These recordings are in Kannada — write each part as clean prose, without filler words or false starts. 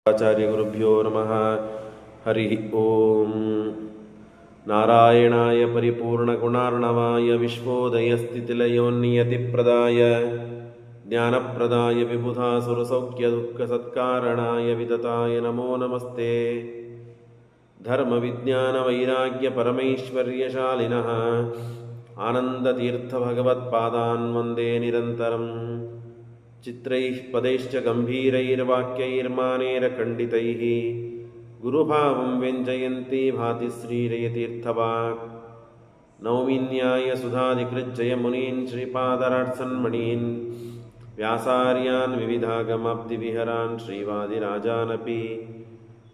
ಆಚಾರ್ಯಗುರುಭ್ಯೋ ನಮಃ. ಹರಿ ಓಂ. ನಾರಾಯಣಾಯ ಪರಿಪೂರ್ಣಗುಣಾರ್ಣವಾಯ ವಿಶ್ವೋದಯಸ್ಥಿತಿಲಯೋನ್ನಿಯತಿಪ್ರದಾಯ ಜ್ಞಾನಪ್ರದಾಯ ವಿಬುಧಾಸುರಸೌಖ್ಯದುಃಖಸತ್ಕಾರಣಾಯ ವಿತತಾಯ ನಮೋ ನಮಸ್ತೆ. ಧರ್ಮವಿಜ್ಞಾನವೈರಾಗ್ಯಪರಮೈಶ್ವರ್ಯಶಾಲಿನಃ ಆನಂದತೀರ್ಥಭಗವತ್ಪಾದಾನ್ ವಂದೇ ನಿರಂತರಂ. ಚಿತ್ರೈಃ ಪದೈಶ್ಚ ಗಂಭೀರೈರ್ವಾಕ್ಯೈರ್ಮಾನೇರಖಂಡಿತೈಃ ಗುರುಭಾವಂ ವ್ಯಂಜಯಂತಿ ಭಾತಿ ಶ್ರೀರಯತೀರ್ಥವಾಕ್. ನೌಮಿನ್ಯಾಯ ಸುಧಾಧಿಕೃಜ್ಜಯ ಮುನೀನ್ ಶ್ರೀಪಾದರಾಟ್ಸನ್ಮಣೀನ್ ವ್ಯಾಸಾರ್ಯಾನ್ ವಿವಿಧಾಗಮಾಬ್ಧಿವಿಹರಾನ್ ಶ್ರೀವಾದಿರಾಜಾನಪಿ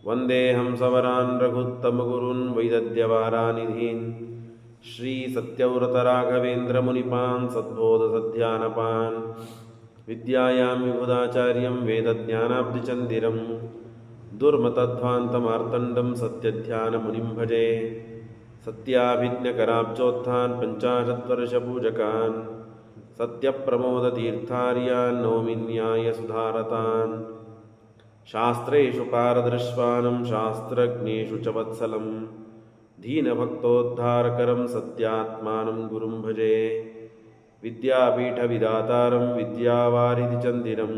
ವಂದೇ ಹಂಸವರಾನ್ ರಘುತ್ತಮಗುರುನ್ ವೈದದ್ಯವಾರಾನಿಧೀನ್ ಶ್ರೀ ಸತ್ಯವ್ರತರಾಘವೇಂದ್ರ ಮುನಿಪಾನ್ ಸದ್ಬೋಧಸಧ್ಯಾನಪಾನ್ ವಿದ್ಯಾಯಾಂ ವಿಬುಧಾಚಾರ್ಯಂ ವೇದಜ್ಞಾನಾಬ್ಧಿಚಂದಿರಂ ದುರ್ಮತಧ್ವಾಂತಮಾರ್ತಂಡಂ ಸತ್ಯಧ್ಯಾನಮುನಿಂ ಭಜೆ. ಸತ್ಯಾಭಿಜ್ಞಕರಾಬ್ಜೋತ್ಥಾನ್ ಪಂಚಾಶದ್ವರ್ಷಪೂಜಕಾನ್ ಸತ್ಯಪ್ರಮೋದತೀರ್ಥಾರ್ಯಾನ್ ನೌಮಿನ್ಯಾಯ ಸುಧಾರತಾನ್. ಶಾಸ್ತ್ರೇಷು ಪಾರದೃಶ್ವಾನಂ ಶಾಸ್ತ್ರಜ್ಞೇಷು ಚ ವತ್ಸಲಂ ದೀನಭಕ್ತೋದ್ಧಾರಕರಂ ಸತ್ಯಾತ್ಮಾನಂ ಗುರುಂ ಭಜೆ. ವಿದ್ಯಾಪೀಠವಿದಾತಾರಂ ವಿದ್ಯಾವಾರಿಧಿಚಂದಿರಂ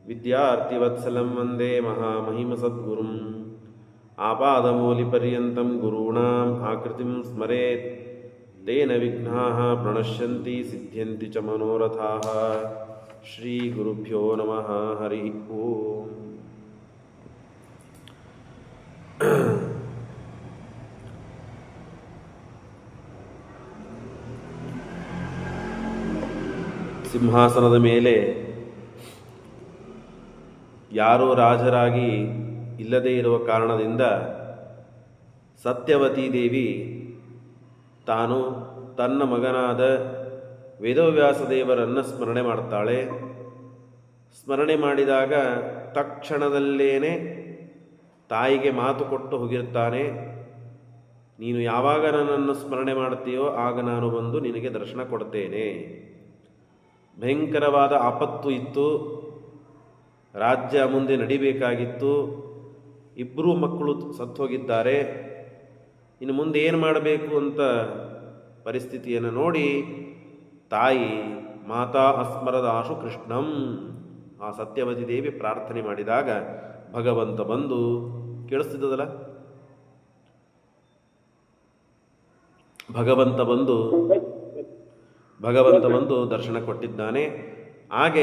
ವಿದ್ಯಾರ್ಥಿವತ್ಸಲಂ ವಂದೇ ಮಹಾಮಹಿಮಸದ್ಗುರುಂ. ಆಪಾದಮೂಲಿಪರ್ಯಂతం ಗುರುಣಾಂ ಆಕೃತಿಂ ಸ್ಮರೇತ್ ತೇನ ವಿಘ್ನಾಃ ಪ್ರಣಶ್ಯಂತಿ ಸಿದ್ಧ್ಯಂತಿ ಚ ಮನೋರಥಾಃ. ಶ್ರೀ ಗುರುಭ್ಯೋ ನಮಃ. ಹರಿ ಓಂ. ಸಿಂಹಾಸನದ ಮೇಲೆ ಯಾರೋ ರಾಜರಾಗಿ ಇಲ್ಲದೇ ಇರುವ ಕಾರಣದಿಂದ ಸತ್ಯವತೀ ದೇವಿ ತಾನು ತನ್ನ ಮಗನಾದ ವೇದವ್ಯಾಸ ದೇವರನ್ನು ಸ್ಮರಣೆ ಮಾಡ್ತಾಳೆ. ಸ್ಮರಣೆ ಮಾಡಿದಾಗ ತಕ್ಷಣದಲ್ಲೇನೆ ತಾಯಿಗೆ ಮಾತು ಕೊಟ್ಟು ಹೋಗಿರ್ತಾನೆ, ನೀನು ಯಾವಾಗ ನನ್ನನ್ನು ಸ್ಮರಣೆ ಮಾಡ್ತೀಯೋ ಆಗ ನಾನು ಬಂದು ನಿನಗೆ ದರ್ಶನ ಕೊಡ್ತೇನೆ. ಭಯಂಕರವಾದ ಆಪತ್ತು ಇತ್ತು, ರಾಜ್ಯ ಮುಂದೆ ನಡಿಬೇಕಾಗಿತ್ತು, ಇಬ್ಬರೂ ಮಕ್ಕಳು ಸತ್ತೋಗಿದ್ದಾರೆ, ಇನ್ನು ಮುಂದೆ ಏನು ಮಾಡಬೇಕು ಅಂತ ಪರಿಸ್ಥಿತಿಯನ್ನು ನೋಡಿ ತಾಯಿ ಮಾತಾ ಅಸ್ಮರದಾಶು ಕೃಷ್ಣಂ ಆ ಸತ್ಯವತಿ ದೇವಿ ಪ್ರಾರ್ಥನೆ ಮಾಡಿದಾಗ ಭಗವಂತ ಬಂದು, ಕೇಳಿಸ್ತಿದ್ದದಲ್ಲ, ಭಗವಂತ ಬಂದು ದರ್ಶನ ಕೊಟ್ಟಿದ್ದಾನೆ. ಆಗ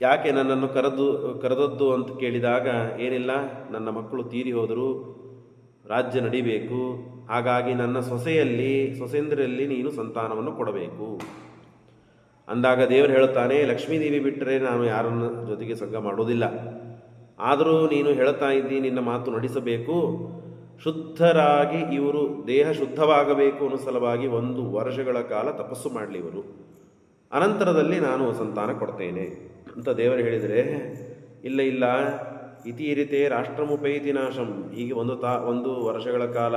ಯಾಕೆ ನನ್ನನ್ನು ಕರೆದದ್ದು ಅಂತ ಕೇಳಿದಾಗ, ಏನಿಲ್ಲ, ನನ್ನ ಮಕ್ಕಳು ತೀರಿ ಹೋದರು, ರಾಜ್ಯ ನಡಿಬೇಕು, ಹಾಗಾಗಿ ನನ್ನ ಸೊಸೆಯಂದ್ರಲ್ಲಿ ನೀನು ಸಂತಾನವನ್ನು ಕೊಡಬೇಕು ಅಂದಾಗ ದೇವರು ಹೇಳ್ತಾನೆ, ಲಕ್ಷ್ಮೀದೇವಿ ಬಿಟ್ಟರೆ ನಾನು ಯಾರನ್ನ ಜೊತೆಗೆ ಸಂಗ ಮಾಡೋದಿಲ್ಲ, ಆದರೂ ನೀನು ಹೇಳ್ತಾ ಇದ್ದಿ ನಿನ್ನ ಮಾತು ನಡೆಸಬೇಕು, ಶುದ್ಧರಾಗಿ ಇವರು ದೇಹ ಶುದ್ಧವಾಗಬೇಕು ಅನ್ನೋ ಸಲುವಾಗಿ 1 ವರ್ಷಗಳ ಕಾಲ ತಪಸ್ಸು ಮಾಡಲಿ ಇವರು, ಅನಂತರದಲ್ಲಿ ನಾನು ಸಂತಾನ ಕೊಡ್ತೇನೆ ಅಂತ ದೇವರು ಹೇಳಿದರೆ, ಇಲ್ಲ ಇತೀರಿತೆ ರಾಷ್ಟ್ರಮುಪೈತಿ ನಾಶಂ, ಹೀಗೆ 1 ವರ್ಷಗಳ ಕಾಲ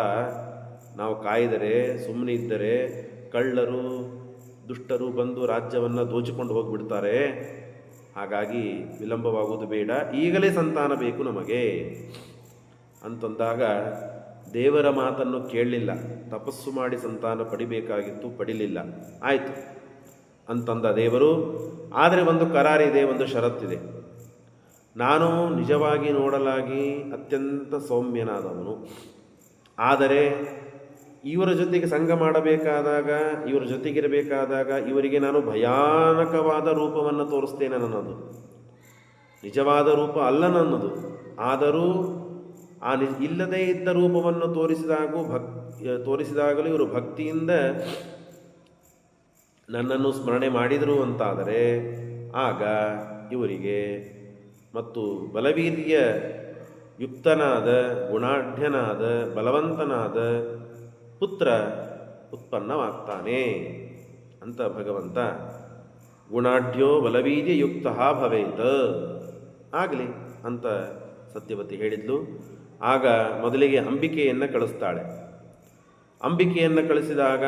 ನಾವು ಕಾಯ್ದರೆ, ಸುಮ್ಮನೆ ಇದ್ದರೆ ಕಳ್ಳರು ದುಷ್ಟರು ಬಂದು ರಾಜ್ಯವನ್ನು ದೋಚಿಕೊಂಡು ಹೋಗಿಬಿಡ್ತಾರೆ, ಹಾಗಾಗಿ ವಿಳಂಬವಾಗುವುದು ಬೇಡ, ಈಗಲೇ ಸಂತಾನ ಬೇಕು ನಮಗೆ ಅಂತಂದಾಗ ದೇವರ ಮಾತನ್ನು ಕೇಳಲಿಲ್ಲ, ತಪಸ್ಸು ಮಾಡಿ ಸಂತಾನ ಪಡಿಬೇಕಾಗಿತ್ತು, ಪಡಿಲಿಲ್ಲ, ಆಯಿತು ಅಂತಂದ ದೇವರು. ಆದರೆ ಒಂದು ಕರಾರಿದೆ, ಒಂದು ಷರತ್ತಿದೆ, ನಾನು ನಿಜವಾಗಿ ನೋಡಲಾಗಿ ಅತ್ಯಂತ ಸೌಮ್ಯನಾದವನು, ಆದರೆ ಇವರ ಜೊತೆಗೆ ಸಂಗ ಮಾಡಬೇಕಾದಾಗ, ಇವರ ಜೊತೆಗಿರಬೇಕಾದಾಗ ಇವರಿಗೆ ನಾನು ಭಯಾನಕವಾದ ರೂಪವನ್ನು ತೋರಿಸ್ತೇನೆ ನನ್ನದು, ನಿಜವಾದ ರೂಪ ಅಲ್ಲ ನನ್ನದು, ಆದರೂ ಆ ಇಲ್ಲದೇ ಇದ್ದ ರೂಪವನ್ನು ತೋರಿಸಿದಾಗಲೂ ಇವರು ಭಕ್ತಿಯಿಂದ ನನ್ನನ್ನು ಸ್ಮರಣೆ ಮಾಡಿದರು ಅಂತಾದರೆ ಆಗ ಇವರಿಗೆ ಮತ್ತು ಬಲವೀರ್ಯ ಯುಕ್ತನಾದ ಗುಣಾಢ್ಯನಾದ ಬಲವಂತನಾದ ಪುತ್ರ ಉತ್ಪನ್ನವಾಗ್ತಾನೆ ಅಂತ ಭಗವಂತ ಗುಣಾಢ್ಯೋ ಬಲವೀರ್ಯ ಯುಕ್ತ ಭವೇತ್ ಆಗಲಿ ಅಂತ ಸತ್ಯವತಿ ಹೇಳಿದ್ಲು. ಆಗ ಮೊದಲಿಗೆ ಅಂಬಿಕೆಯನ್ನು ಕಳಿಸ್ತಾಳೆ. ಅಂಬಿಕೆಯನ್ನು ಕಳಿಸಿದಾಗ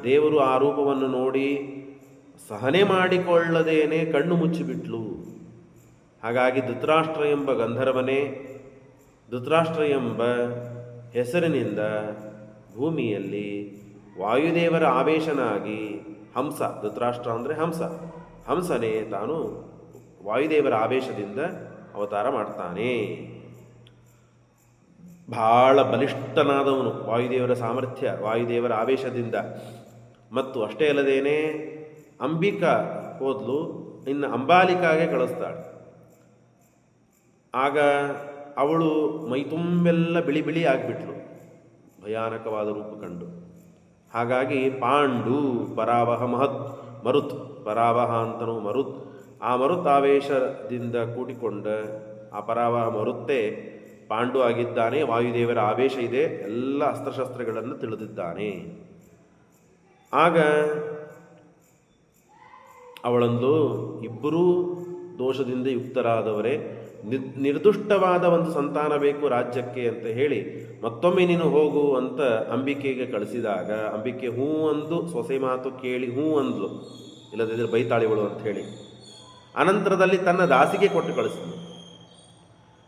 ದೇವರು ಆ ರೂಪವನ್ನು ನೋಡಿ ಸಹನೆ ಮಾಡಿಕೊಳ್ಳದೇನೆ ಕಣ್ಣು ಮುಚ್ಚಿಬಿಟ್ಲು. ಹಾಗಾಗಿ ಧೃತರಾಷ್ಟ್ರ ಎಂಬ ಗಂಧರ್ವನೇ ಧೃತರಾಷ್ಟ್ರ ಎಂಬ ಹೆಸರಿನಿಂದ ಭೂಮಿಯಲ್ಲಿ ವಾಯುದೇವರ ಆವೇಶನಾಗಿ ಹಂಸ, ಧೃತರಾಷ್ಟ್ರ ಅಂದರೆ ಹಂಸನೇ ತಾನು ವಾಯುದೇವರ ಆವೇಶದಿಂದ ಅವತಾರ ಮಾಡ್ತಾನೆ. ಬಹಳ ಬಲಿಷ್ಠನಾದವನು ವಾಯುದೇವರ ಸಾಮರ್ಥ್ಯ, ವಾಯುದೇವರ ಆವೇಶದಿಂದ. ಮತ್ತು ಅಷ್ಟೇ ಅಲ್ಲದೇನೆ ಅಂಬಿಕಾ ಹೋದ್ಲು, ಇನ್ನು ಅಂಬಾಲಿಕಾಗೆ ಕಳಿಸ್ತಾಳೆ. ಆಗ ಅವಳು ಮೈತುಂಬೆಲ್ಲ ಬಿಳಿ ಬಿಳಿ ಆಗಿಬಿಟ್ಲು, ಭಯಾನಕವಾದ ರೂಪ ಕಂಡು. ಹಾಗಾಗಿ ಪಾಂಡು ಪರಾವಹ ಮರುತ್, ಪರಾವಹ ಅಂತನೂ ಮರುತ್, ಆ ಮರುತ್ ಆವೇಶದಿಂದ ಕೂಡಿಕೊಂಡ ಆ ಪರಾವಹ ಮರುತ್ತೇ ಪಾಂಡು ಆಗಿದ್ದಾನೆ. ವಾಯುದೇವರ ಆವೇಶ ಇದೆ, ಎಲ್ಲ ಅಸ್ತ್ರಶಸ್ತ್ರಗಳನ್ನು ತಿಳಿದಿದ್ದಾನೆ. ಆಗ ಅವಳಂದು ಇಬ್ಬರೂ ದೋಷದಿಂದ ಯುಕ್ತರಾದವರೇ, ನಿರ್ದುಷ್ಟವಾದ ಒಂದು ಸಂತಾನ ಬೇಕು ರಾಜ್ಯಕ್ಕೆ ಅಂತ ಹೇಳಿ ಮತ್ತೊಮ್ಮೆ ನೀನು ಹೋಗು ಅಂತ ಅಂಬಿಕೆಗೆ ಕಳಿಸಿದಾಗ ಅಂಬಿಕೆ ಹೂ ಅಂದು ಸೊಸೆ ಮಾತು ಕೇಳಿ ಹೂ ಅಂದ್ಲು, ಇಲ್ಲದಿದ್ದರೆ ಬೈತಾಳಿಗಳು ಅಂತ ಹೇಳಿ. ಅನಂತರದಲ್ಲಿ ತನ್ನ ದಾಸಿಗೆ ಕೊಟ್ಟು ಕಳಿಸಿದ್ಲು.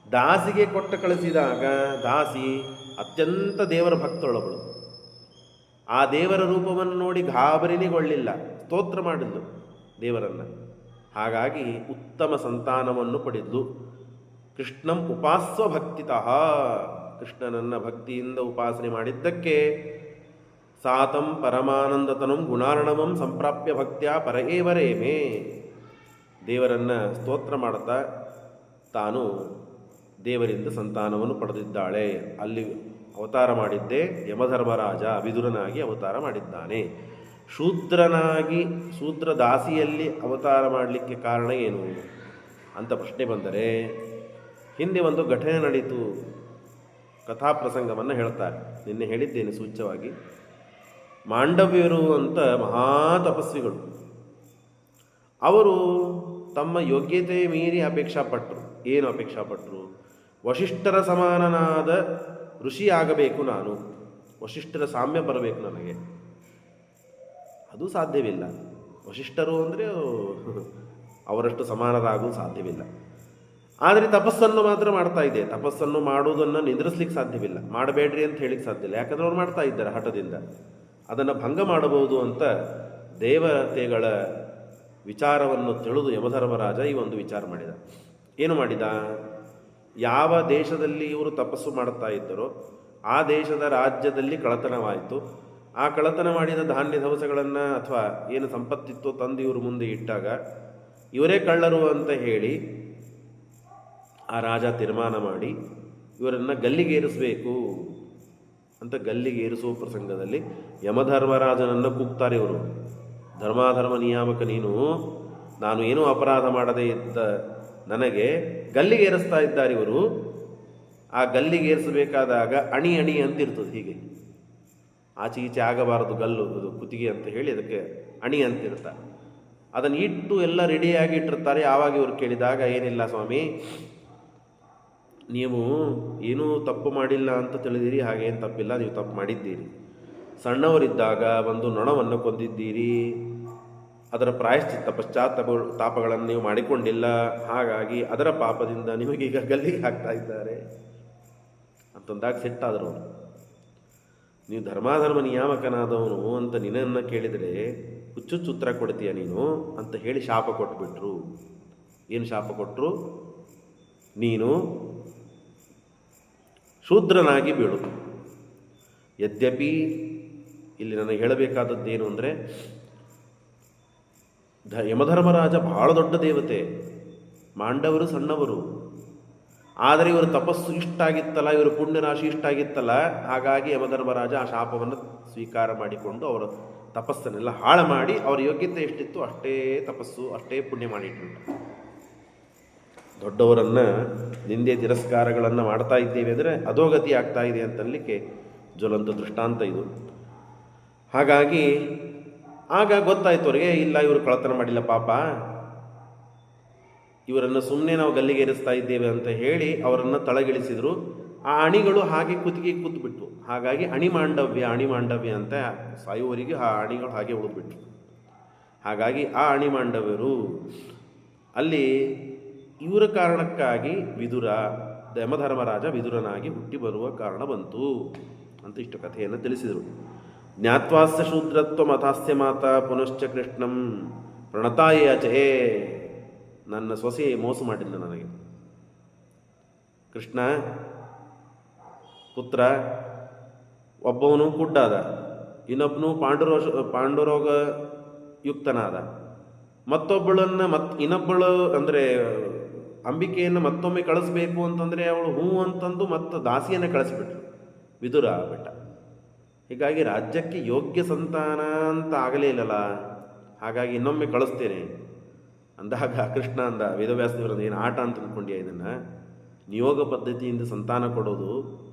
ದಾಸಿಗೆ ಕೊಟ್ಟು ಕಳಿಸಿದಾಗ ದಾಸಿ ಅತ್ಯಂತ ದೇವರ ಭಕ್ತಳವಳು. ಆ ದೇವರ ರೂಪವನ್ನು ನೋಡಿ ಗಾಬರಿನಿಗೊಳ್ಳಿಲ್ಲ, ಸ್ತೋತ್ರ ಮಾಡಿದ್ಲು ದೇವರನ್ನು. ಹಾಗಾಗಿ ಉತ್ತಮ ಸಂತಾನವನ್ನು ಪಡೆದ್ಲು. ಕೃಷ್ಣಂ ಉಪಾಸ್ವ ಭಕ್ತಿತಃ, ಕೃಷ್ಣನನ್ನ ಭಕ್ತಿಯಿಂದ ಉಪಾಸನೆ ಮಾಡಿದ್ದಕ್ಕೆ ಸಾತಂ ಪರಮಾನಂದತನಂ ಗುಣಾರ್ಣವಂ ಸಂಪ್ರಾಪ್ಯ ಭಕ್ತ್ಯಾ ಪರಏವರೇಮೇ, ದೇವರನ್ನು ಸ್ತೋತ್ರ ಮಾಡುತ್ತಾ ತಾನು ದೇವರಿಂದ ಸಂತಾನವನ್ನು ಪಡೆದಿದ್ದಾಳೆ. ಅಲ್ಲಿ ಅವತಾರ ಮಾಡಿದ್ದೇ ಯಮಧರ್ಮರಾಜ ವಿದುರನಾಗಿ ಅವತಾರ ಮಾಡಿದ್ದಾನೆ. ಶೂದ್ರ ದಾಸಿಯಲ್ಲಿ ಅವತಾರ ಮಾಡಲಿಕ್ಕೆ ಕಾರಣ ಏನು ಅಂತ ಪ್ರಶ್ನೆ ಬಂದರೆ, ಹಿಂದೆ ಒಂದು ಘಟನೆ ನಡೀತು, ಕಥಾಪ್ರಸಂಗವನ್ನು ಹೇಳ್ತಾರೆ. ನಿನ್ನೆ ಹೇಳಿದ್ದೇನೆ ಸೂಚ್ಯವಾಗಿ. ಮಾಂಡವ್ಯರು ಅಂತ ಮಹಾ ತಪಸ್ವಿಗಳು, ಅವರು ತಮ್ಮ ಯೋಗ್ಯತೆ ಮೀರಿ ಅಪೇಕ್ಷಾಪಟ್ಟರು. ಏನು ಅಪೇಕ್ಷಾಪಟ್ಟರು? ವಶಿಷ್ಠರ ಸಮಾನನಾದ ಋಷಿಯಾಗಬೇಕು ನಾನು, ವಶಿಷ್ಠರ ಸಾಮ್ಯ ಬರಬೇಕು ನನಗೆ. ಅದು ಸಾಧ್ಯವಿಲ್ಲ. ವಶಿಷ್ಠರು ಅಂದರೆ ಅವರಷ್ಟು ಸಮಾನರಾಗಲು ಸಾಧ್ಯವಿಲ್ಲ. ಆದರೆ ತಪಸ್ಸನ್ನು ಮಾತ್ರ ಮಾಡ್ತಾ ಇದೆ. ತಪಸ್ಸನ್ನು ಮಾಡುವುದನ್ನು ನಿಂದ್ರಿಸ್ಲಿಕ್ಕೆ ಸಾಧ್ಯವಿಲ್ಲ, ಮಾಡಬೇಡ್ರಿ ಅಂತ ಹೇಳಿಕ್ಕೆ ಸಾಧ್ಯವಿಲ್ಲ. ಯಾಕಂದ್ರೆ ಅವ್ರು ಮಾಡ್ತಾ ಇದ್ದಾರೆ ಹಠದಿಂದ. ಅದನ್ನು ಭಂಗ ಮಾಡಬಹುದು ಅಂತ ದೇವತೆಗಳ ವಿಚಾರವನ್ನು ತಿಳಿದು ಯಮಧರ್ಮರಾಜ ಈ ಒಂದು ವಿಚಾರ ಮಾಡಿದ. ಏನು ಮಾಡಿದ? ಯಾವ ದೇಶದಲ್ಲಿ ಇವರು ತಪಸ್ಸು ಮಾಡ್ತಾ ಇದ್ದರೋ ಆ ದೇಶದ ರಾಜ್ಯದಲ್ಲಿ ಕಳತನವಾಯಿತು. ಆ ಕಳತನ ಮಾಡಿದ ಧಾನ್ಯ ದವಸಗಳನ್ನು ಅಥವಾ ಏನು ಸಂಪತ್ತಿತ್ತೋ ತಂದು ಇವರು ಮುಂದೆ ಇಟ್ಟಾಗ ಇವರೇ ಕಳ್ಳರು ಅಂತ ಹೇಳಿ ಆ ರಾಜ ತೀರ್ಮಾನ ಮಾಡಿ ಇವರನ್ನು ಗಲ್ಲಿಗೇರಿಸಬೇಕು ಅಂತ ಗಲ್ಲಿಗೇರಿಸುವ ಪ್ರಸಂಗದಲ್ಲಿ ಯಮಧರ್ಮರಾಜನನ್ನು ಕೂಗ್ತಾರೆ ಇವರು. ಧರ್ಮಾಧರ್ಮ ನಿಯಾಮಕ ನೀನು, ನಾನು ಏನೂ ಅಪರಾಧ ಮಾಡದೇ ಇದ್ದ ನನಗೆ ಗಲ್ಲಿಗೇರಿಸ್ತಾ ಇದ್ದಾರೆ ಇವರು. ಆ ಗಲ್ಲಿಗೇರಿಸಬೇಕಾದಾಗ ಅಣಿ ಅಣಿ ಅಂತಿರ್ತದೆ, ಹೀಗೆ ಆಚೆ ಈಚೆ ಆಗಬಾರದು ಗಲ್ಲು, ಅದು ಕುತ್ತಿಗೆ ಅಂತ ಹೇಳಿ ಅದಕ್ಕೆ ಅಣಿ ಅಂತಿರ್ತಾರೆ. ಅದನ್ನು ಇಟ್ಟು ಎಲ್ಲ ರೆಡಿಯಾಗಿ ಇಟ್ಟಿರ್ತಾರೆ. ಆವಾಗ ಇವರು ಕೇಳಿದಾಗ, ಏನಿಲ್ಲ ಸ್ವಾಮಿ, ನೀವು ಏನೂ ತಪ್ಪು ಮಾಡಿಲ್ಲ ಅಂತ ತಿಳಿದಿರಿ, ಹಾಗೇನು ತಪ್ಪಿಲ್ಲ, ನೀವು ತಪ್ಪು ಮಾಡಿದ್ದೀರಿ. ಸಣ್ಣವರಿದ್ದಾಗ ಒಂದು ನೊಣವನ್ನು ಕೊಂದಿದ್ದೀರಿ, ಅದರ ಪ್ರಾಯಶ್ಚಿತ್ತ ತಾಪಗಳನ್ನು ನೀವು ಮಾಡಿಕೊಂಡಿಲ್ಲ, ಹಾಗಾಗಿ ಅದರ ಪಾಪದಿಂದ ನಿಮಗೀಗ ಗಲ್ಲಿಗೆ ಹಾಕ್ತಾ ಇದ್ದಾರೆ ಅಂತಂದಾಗ ಸಿಟ್ಟಾದರು ಅವರು. ನೀವು ಧರ್ಮಾಧರ್ಮ ನಿಯಾಮಕನಾದವನು ಅಂತ ನಿನ್ನನ್ನು ಕೇಳಿದರೆ ಹುಚ್ಚುಚ್ಚು ಉತ್ತರ ಕೊಡ್ತೀಯ ನೀನು ಅಂತ ಹೇಳಿ ಶಾಪ ಕೊಟ್ಬಿಟ್ರು. ಏನು ಶಾಪ ಕೊಟ್ಟರು? ನೀನು ಶೂದ್ರನಾಗಿ ಬೀಳು. ಯದ್ಯಪಿ ಇಲ್ಲಿ ನನಗೆ ಹೇಳಬೇಕಾದದ್ದೇನು ಅಂದರೆ, ಯಮಧರ್ಮರಾಜ ಬಹಳ ದೊಡ್ಡ ದೇವತೆ, ಮಾಂಡವರು ಸಣ್ಣವರು. ಆದರೆ ಇವರು ತಪಸ್ಸು ಇಷ್ಟಾಗಿತ್ತಲ್ಲ, ಇವರು ಪುಣ್ಯರಾಶಿ ಇಷ್ಟಾಗಿತ್ತಲ್ಲ, ಹಾಗಾಗಿ ಯಮಧರ್ಮರಾಜ ಆ ಶಾಪವನ್ನು ಸ್ವೀಕಾರ ಮಾಡಿಕೊಂಡು ಅವರ ತಪಸ್ಸನ್ನೆಲ್ಲ ಹಾಳು ಮಾಡಿ ಅವರ ಯೋಗ್ಯತೆ ಎಷ್ಟಿತ್ತು ಅಷ್ಟೇ ತಪಸ್ಸು, ಅಷ್ಟೇ ಪುಣ್ಯ ಮಾಡಿಟ್ರು. ದೊಡ್ಡವರನ್ನು ನಿಂದೆ ತಿರಸ್ಕಾರಗಳನ್ನು ಮಾಡ್ತಾ ಇದ್ದೇವೆ ಅಂದರೆ ಅಧೋಗತಿ ಆಗ್ತಾ ಇದೆ ಅಂತಲಿಕ್ಕೆ ಜ್ವಲಂತ ದೃಷ್ಟಾಂತ ಇದು. ಹಾಗಾಗಿ ಆಗ ಗೊತ್ತಾಯ್ತು ಅವರಿಗೆ, ಇಲ್ಲ ಇವರು ಕಳತನ ಮಾಡಿಲ್ಲ ಪಾಪ, ಇವರನ್ನು ಸುಮ್ಮನೆ ನಾವು ಗಲ್ಲಿಗೇರಿಸ್ತಾ ಇದ್ದೇವೆ ಅಂತ ಹೇಳಿ ಅವರನ್ನು ತಳಗಿಳಿಸಿದರು. ಆ ಅಣಿಗಳು ಹಾಗೆ ಕುತ್ತಿಗೆ ಕೂತ್ಬಿಟ್ಟು, ಹಾಗಾಗಿ ಅಣಿ ಮಾಂಡವ್ಯ ಅಂತ ಸಾಯುವವರಿಗೆ ಆ ಅಣಿಗಳು ಹಾಗೆ ಉಳಿದ್ಬಿಟ್ರು. ಹಾಗಾಗಿ ಆ ಅಣಿ ಮಾಂಡವ್ಯರು ಅಲ್ಲಿ ಇವರ ಕಾರಣಕ್ಕಾಗಿ ವಿದುರ, ಯಮಧರ್ಮರಾಜ ವಿದುರನಾಗಿ ಹುಟ್ಟಿ ಬರುವ ಕಾರಣ ಬಂತು ಅಂತ ಇಷ್ಟು ಕಥೆಯನ್ನು ತಿಳಿಸಿದರು. ಜ್ಞಾತ್ವಾಸ್ಯ ಶೂದ್ರತ್ವ ಮತಾಸ್ಯ ಮಾತಾ ಪುನಶ್ಚ ಕೃಷ್ಣಂ ಪ್ರಣತಾಯೇ ಅಚಹೇ. ನನ್ನ ಸೊಸೆ ಮೋಸ ಮಾಡಿಲ್ಲ ನನಗೆ. ಕೃಷ್ಣ ಪುತ್ರ ಒಬ್ಬವನು ಕುಡ್ಡಾದ, ಇನ್ನೊಬ್ಬನು ಪಾಂಡುರೋಗ ಯುಕ್ತನಾದ, ಇನ್ನೊಬ್ಬಳು ಅಂದರೆ ಅಂಬಿಕೆಯನ್ನು ಮತ್ತೊಮ್ಮೆ ಕಳಿಸ್ಬೇಕು ಅಂತಂದರೆ ಅವಳು ಹೂ ಅಂತಂದು ಮತ್ತು ದಾಸಿಯನ್ನು ಕಳಿಸಿಬಿಟ್ರು, ವಿದುರ ಆಗ್ಬಿಟ್ಟ. ಹೀಗಾಗಿ ರಾಜ್ಯಕ್ಕೆ ಯೋಗ್ಯ ಸಂತಾನ ಅಂತ ಆಗಲೇ ಇಲ್ಲಲ್ಲ, ಹಾಗಾಗಿ ಇನ್ನೊಮ್ಮೆ ಕಳಿಸ್ತೇನೆ ಅಂದಾಗ ಕೃಷ್ಣ ಅಂದ, ವೇದವ್ಯಾಸದೇವರನ್ನು ಏನು ಆಟ ಅಂತ ಅಂದ್ಕೊಂಡ್ಯಾ ಇದನ್ನು? ನಿಯೋಗ ಪದ್ಧತಿಯಿಂದ ಸಂತಾನ ಕೊಡೋದು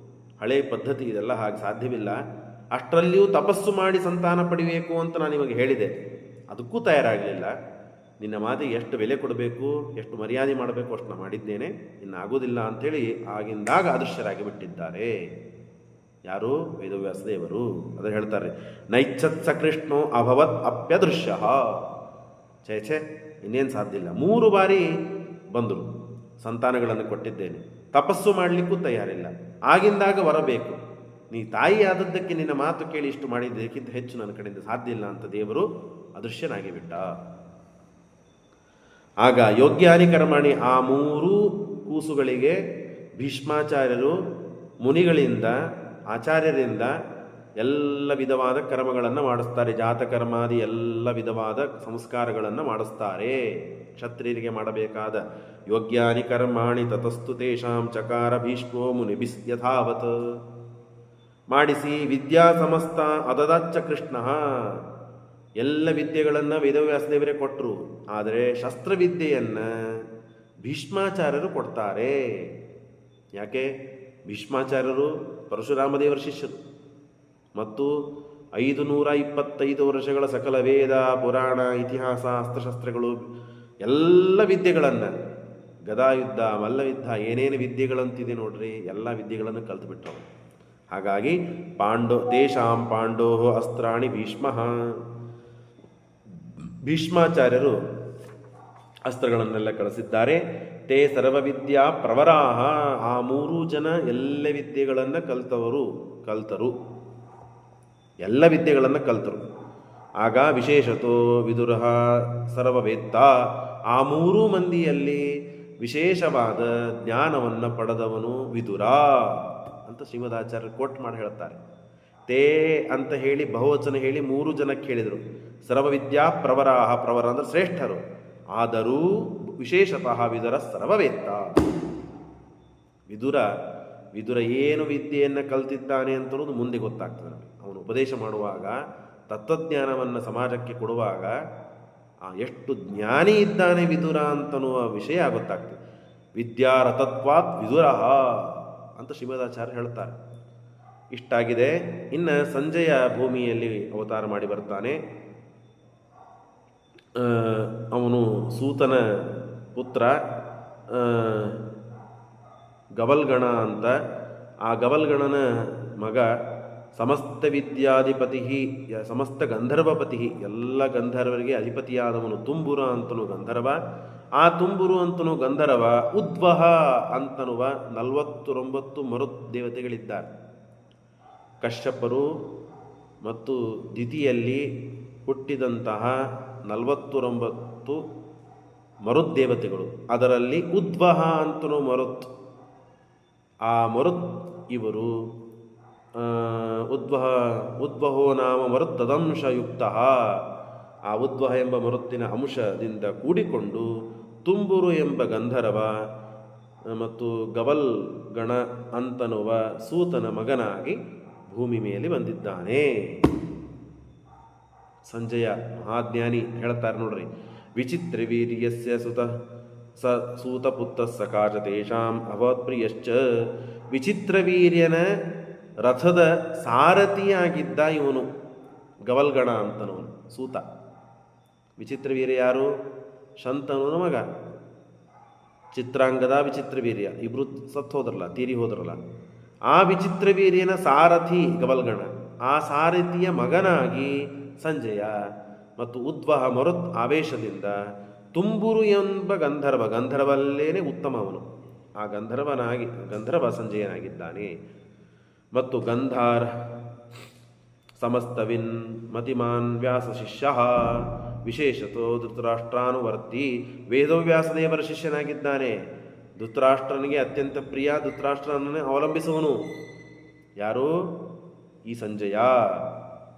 ಹಳೆಯ ಪದ್ಧತಿ, ಇದೆಲ್ಲ ಹಾಗೆ ಸಾಧ್ಯವಿಲ್ಲ. ಅಷ್ಟರಲ್ಲಿಯೂ ತಪಸ್ಸು ಮಾಡಿ ಸಂತಾನ ಪಡಿಬೇಕು ಅಂತ ನಾನು ನಿಮಗೆ ಹೇಳಿದೆ, ಅದಕ್ಕೂ ತಯಾರಾಗಲಿಲ್ಲ. ನಿನ್ನ ಮಾತಿಗೆ ಎಷ್ಟು ಬೆಲೆ ಕೊಡಬೇಕು, ಎಷ್ಟು ಮರ್ಯಾದೆ ಮಾಡಬೇಕು ಅಷ್ಟು ನಾನು ಮಾಡಿದ್ದೇನೆ, ಇನ್ನು ಆಗೋದಿಲ್ಲ ಅಂಥೇಳಿ ಆಗಿಂದಾಗ ಅದೃಶ್ಯರಾಗಿ ಬಿಟ್ಟಿದ್ದಾರೆ. ಯಾರು? ವೇದವ್ಯಾಸದೇವರು. ಅದನ್ನು ಹೇಳ್ತಾರೆ, ನೈಚ್ಛತ್ಸ ಕೃಷ್ಣೋ ಅಭವತ್ ಅಪ್ಯದೃಶ್ಯ. ಛೇ ಇನ್ನೇನು ಸಾಧ್ಯ ಇಲ್ಲ. 3 ಬಾರಿ ಬಂದರು, ಸಂತಾನಗಳನ್ನು ಕೊಟ್ಟಿದ್ದೇನೆ, ತಪಸ್ಸು ಮಾಡಲಿಕ್ಕೂ ತಯಾರಿಲ್ಲ, ಆಗಿಂದಾಗ ಬರಬೇಕು. ನೀ ತಾಯಿ ಆದದ್ದಕ್ಕೆ ನಿನ್ನ ಮಾತು ಕೇಳಿ ಇಷ್ಟು ಮಾಡಿದ್ದಕ್ಕಿಂತ ಹೆಚ್ಚು ನನ್ನ ಕಡೆಯಿಂದ ಸಾಧ್ಯ ಇಲ್ಲ ಅಂತ ದೇವರು ಅದೃಶ್ಯನಾಗಿ ಬಿಟ್ಟ. ಆಗ ಯೋಗ್ಯಾನಿ ಕರ್ಮಣಿ, ಆ 3 ಕೂಸುಗಳಿಗೆ ಭೀಷ್ಮಾಚಾರ್ಯರು ಮುನಿಗಳಿಂದ, ಆಚಾರ್ಯರಿಂದ ಎಲ್ಲ ವಿಧವಾದ ಕರ್ಮಗಳನ್ನು ಮಾಡಿಸ್ತಾರೆ. ಜಾತಕರ್ಮಾದಿ ಎಲ್ಲ ವಿಧವಾದ ಸಂಸ್ಕಾರಗಳನ್ನು ಮಾಡಿಸ್ತಾರೆ. ಕ್ಷತ್ರಿಯರಿಗೆ ಮಾಡಬೇಕಾದ ಯೋಗ್ಯಾನಿ ಕರ್ಮಾಣಿ ತತಸ್ತು ತೇಷಾಂ ಚಕಾರ ಭೀಷ್ಮೋ ಮುನಿಭಿಸ್ ಯಥಾವತ್ ಮಾಡಿಸಿ ವಿದ್ಯಾ ಸಮಸ್ತ ಅದದಾಚ್ಚ ಕೃಷ್ಣ. ಎಲ್ಲ ವಿದ್ಯೆಗಳನ್ನು ವೇದವ್ಯಾಸದೇವರೇ ಕೊಟ್ಟರು, ಆದರೆ ಶಸ್ತ್ರವಿದ್ಯೆಯನ್ನು ಭೀಷ್ಮಾಚಾರ್ಯರು ಕೊಡ್ತಾರೆ. ಯಾಕೆ? ಭೀಷ್ಮಾಚಾರ್ಯರು ಪರಶುರಾಮದೇವರ ಶಿಷ್ಯರು ಮತ್ತು 525 ವರ್ಷಗಳ ಸಕಲ ವೇದ, ಪುರಾಣ, ಇತಿಹಾಸ, ಅಸ್ತ್ರಶಸ್ತ್ರಗಳು ಎಲ್ಲ ವಿದ್ಯೆಗಳನ್ನು, ಗದಾಯುದ್ಧ, ಮಲ್ಲಯುದ್ಧ, ಏನೇನು ವಿದ್ಯೆಗಳಂತಿದೆ ನೋಡ್ರಿ, ಎಲ್ಲ ವಿದ್ಯೆಗಳನ್ನು ಕಲ್ತುಬಿಟ್ಟರು. ಹಾಗಾಗಿ ತೇಷಾಂ ಪಾಂಡೋ ಅಸ್ತ್ರಾಣಿ ಭೀಷ್ಮಾಚಾರ್ಯರು ಅಸ್ತ್ರಗಳನ್ನೆಲ್ಲ ಕಳಿಸಿದ್ದಾರೆ. ತೇ ಸರ್ವವಿದ್ಯಾ ಪ್ರವರಾಹ, ಆ 3 ಜನ ಎಲ್ಲ ವಿದ್ಯೆಗಳನ್ನು ಕಲ್ತರು, ಎಲ್ಲ ವಿದ್ಯೆಗಳನ್ನು ಕಲ್ತರು. ಆಗ ವಿಶೇಷತೋ ವಿದುರ ಸರ್ವವೇತ್ತ, ಆ 3 ಮಂದಿಯಲ್ಲಿ ವಿಶೇಷವಾದ ಜ್ಞಾನವನ್ನು ಪಡೆದವನು ವಿದುರ ಅಂತ ಶ್ರೀಮದಾಚಾರ್ಯರು ಕೋಟ್ ಮಾಡಿ ಹೇಳ್ತಾರೆ. ತೇ ಅಂತ ಹೇಳಿ ಬಹುವಚನ ಹೇಳಿ 3 ಜನಕ್ಕೆ ಹೇಳಿದರು. ಸರ್ವವಿದ್ಯಾ ಪ್ರವರಾಹ, ಪ್ರವರ ಅಂದರೆ ಶ್ರೇಷ್ಠರು, ಆದರೂ ವಿಶೇಷತಃ ವಿದುರ ಸರ್ವವೇತ್ತ. ವಿದುರ ಏನು ವಿದ್ಯೆಯನ್ನು ಕಲ್ತಿದ್ದಾನೆ ಅಂತನ್ನೋದು ಮುಂದೆ ಗೊತ್ತಾಗ್ತದೆ ನಮಗೆ. ಅವನು ಉಪದೇಶ ಮಾಡುವಾಗ, ತತ್ವಜ್ಞಾನವನ್ನು ಸಮಾಜಕ್ಕೆ ಕೊಡುವಾಗ ಎಷ್ಟು ಜ್ಞಾನಿ ಇದ್ದಾನೆ ವಿದುರ ಅಂತನ್ನುವ ವಿಷಯ ಗೊತ್ತಾಗ್ತದೆ. ವಿದ್ಯಾರತತ್ವಾತ್ ವಿದುರ ಅಂತ ಶ್ರೀಮದಾಚಾರ್ಯ ಹೇಳ್ತಾರೆ. ಇಷ್ಟಾಗಿದೆ. ಇನ್ನು ಸಂಜಯ ಭೂಮಿಯಲ್ಲಿ ಅವತಾರ ಮಾಡಿ ಬರ್ತಾನೆ. ಅವನು ಸೂತನ ಪುತ್ರ ಗವಲ್ಗಣ ಅಂತ. ಆ ಗವಲ್ಗಣನ ಮಗ ಸಮಸ್ತ ವಿದ್ಯಾಧಿಪತಿ, ಸಮಸ್ತ ಗಂಧರ್ವಪತಿ, ಎಲ್ಲ ಗಂಧರ್ವರಿಗೆ ಅಧಿಪತಿಯಾದವನು ತುಂಬುರ ಅಂತನೂ ಗಂಧರ್ವ. ಆ ತುಂಬುರು ಅಂತನೂ ಗಂಧರ್ವ. ಉದ್ವಹ ಅಂತನುವ 49 ಮರುತ್ ದೇವತೆಗಳಿದ್ದಾರೆ. ಕಶ್ಯಪರು ಮತ್ತು ದಿತಿಯಲ್ಲಿ ಹುಟ್ಟಿದಂತಹ 49 ಮರುದ್ದೇವತೆಗಳು. ಅದರಲ್ಲಿ ಉದ್ವಹ ಅಂತನೂ ಮರುತ್. ಆ ಮರುತ್ ಇವರು ಉದ್ವಹೋ ನಾಮ ಮರುತ್ತದಂಶಯುಕ್ತ. ಆ ಉದ್ವಹ ಎಂಬ ಮರುತ್ತಿನ ಅಂಶದಿಂದ ಕೂಡಿಕೊಂಡು ತುಂಬುರು ಎಂಬ ಗಂಧರ್ವ ಮತ್ತು ಗವಲ್ ಗಣ ಅಂತನುವ ಸೂತನ ಮಗನಾಗಿ ಭೂಮಿ ಮೇಲೆ ಬಂದಿದ್ದಾನೆ. ಸಂಜಯ ಮಹಾಜ್ಞಾನಿ ಹೇಳ್ತಾರೆ ನೋಡ್ರಿ, ವಿಚಿತ್ರ ವೀರ್ಯಸ್ಯ ಸೂತಪುತ್ರ ಸಕಾಶ ತೇಷಾಂ ಅವತ್ಪ್ರಿಯಶ್ಚ. ವಿಚಿತ್ರ ವೀರ್ಯನ ರಥದ ಸಾರಥಿಯಾಗಿದ್ದ ಇವನು ಗವಲ್ಗಣ ಅಂತನವನು ಸೂತ. ವಿಚಿತ್ರ ವೀರ್ಯ ಯಾರು? ಶಂತನುನ ಮಗ. ಚಿತ್ರಾಂಗದ ವಿಚಿತ್ರ ವೀರ್ಯ ಇಬ್ರು ಸತ್ತು ಹೋದ್ರಲ್ಲ, ತೀರಿ ಹೋದ್ರಲ್ಲ. ಆ ವಿಚಿತ್ರ ವೀರ್ಯನ ಸಾರಥಿ ಗವಲ್ಗಣ. ಆ ಸಾರಥಿಯ ಮಗನಾಗಿ ಸಂಜಯ ಮತ್ತು ಉದ್ವಹ ಮರುತ್ ಆವೇಶದಿಂದ ತುಂಬುರು ಎಂಬ ಗಂಧರ್ವಲ್ಲೇನೆ ಉತ್ತಮ ಅವನು. ಆ ಗಂಧರ್ವ ಸಂಜಯನಾಗಿದ್ದಾನೆ. ಮತ್ತು ಗಂಧಾರ ಸಮಸ್ತವಿನ್ ಮತಿಮಾನ್ ವ್ಯಾಸ ಶಿಷ್ಯ ವಿಶೇಷತೋ ಧೃತರಾಷ್ಟ್ರಾನುವರ್ತಿ, ವೇದವ್ಯಾಸದೇವರ ಶಿಷ್ಯನಾಗಿದ್ದಾನೆ. ಧೃತರಾಷ್ಟ್ರನಿಗೆ ಅತ್ಯಂತ ಪ್ರಿಯ, ಧೃತರಾಷ್ಟ್ರನನ್ನೇ ಅವಲಂಬಿಸುವನು. ಯಾರು? ಈ ಸಂಜಯ.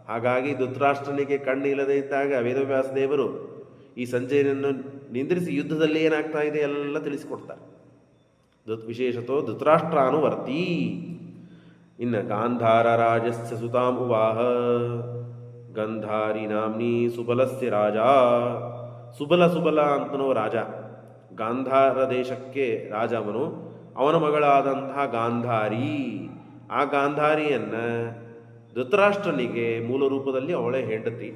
ಹಾಗಾಗಿ ಧೃತರಾಷ್ಟ್ರನಿಗೆ ಕಣ್ಣಿಲ್ಲದೆ ಇದ್ದಾಗ ವೇದವ್ಯಾಸದೇವರು ಈ ಸಂಜಯನನ್ನು ನಿಂದ್ರಿಸಿ ಯುದ್ಧದಲ್ಲಿ ಏನಾಗ್ತಾ ಇದೆ ಎಲ್ಲ ತಿಳಿಸಿಕೊಡ್ತಾರೆ. ವಿಶೇಷತೋ ಧೃತರಾಷ್ಟ್ರಾನುವರ್ತಿ. ಇನ್ನು ಗಾಂಧಾರ ರಾಜಸ್ಯ ಸುತಾಂ ಉವಾಹ, ಗಂಧಾರಿ ನಾಮ್ನಿ ಸುಬಲಸ್ಯ ರಾಜ. ಸುಬಲ ಅಂತನೋ ರಾಜ, ಗಾಂಧಾರ ದೇಶಕ್ಕೆ ರಾಜ ಅವನು. ಅವನ ಮಗಳಾದಂತಹ ಗಾಂಧಾರಿ. ಆ ಗಾಂಧಾರಿಯನ್ನು ಧೃತರಾಷ್ಟ್ರನಿಗೆ ಮೂಲ ರೂಪದಲ್ಲಿ ಅವಳೇ ಹೆಂಡತಿ.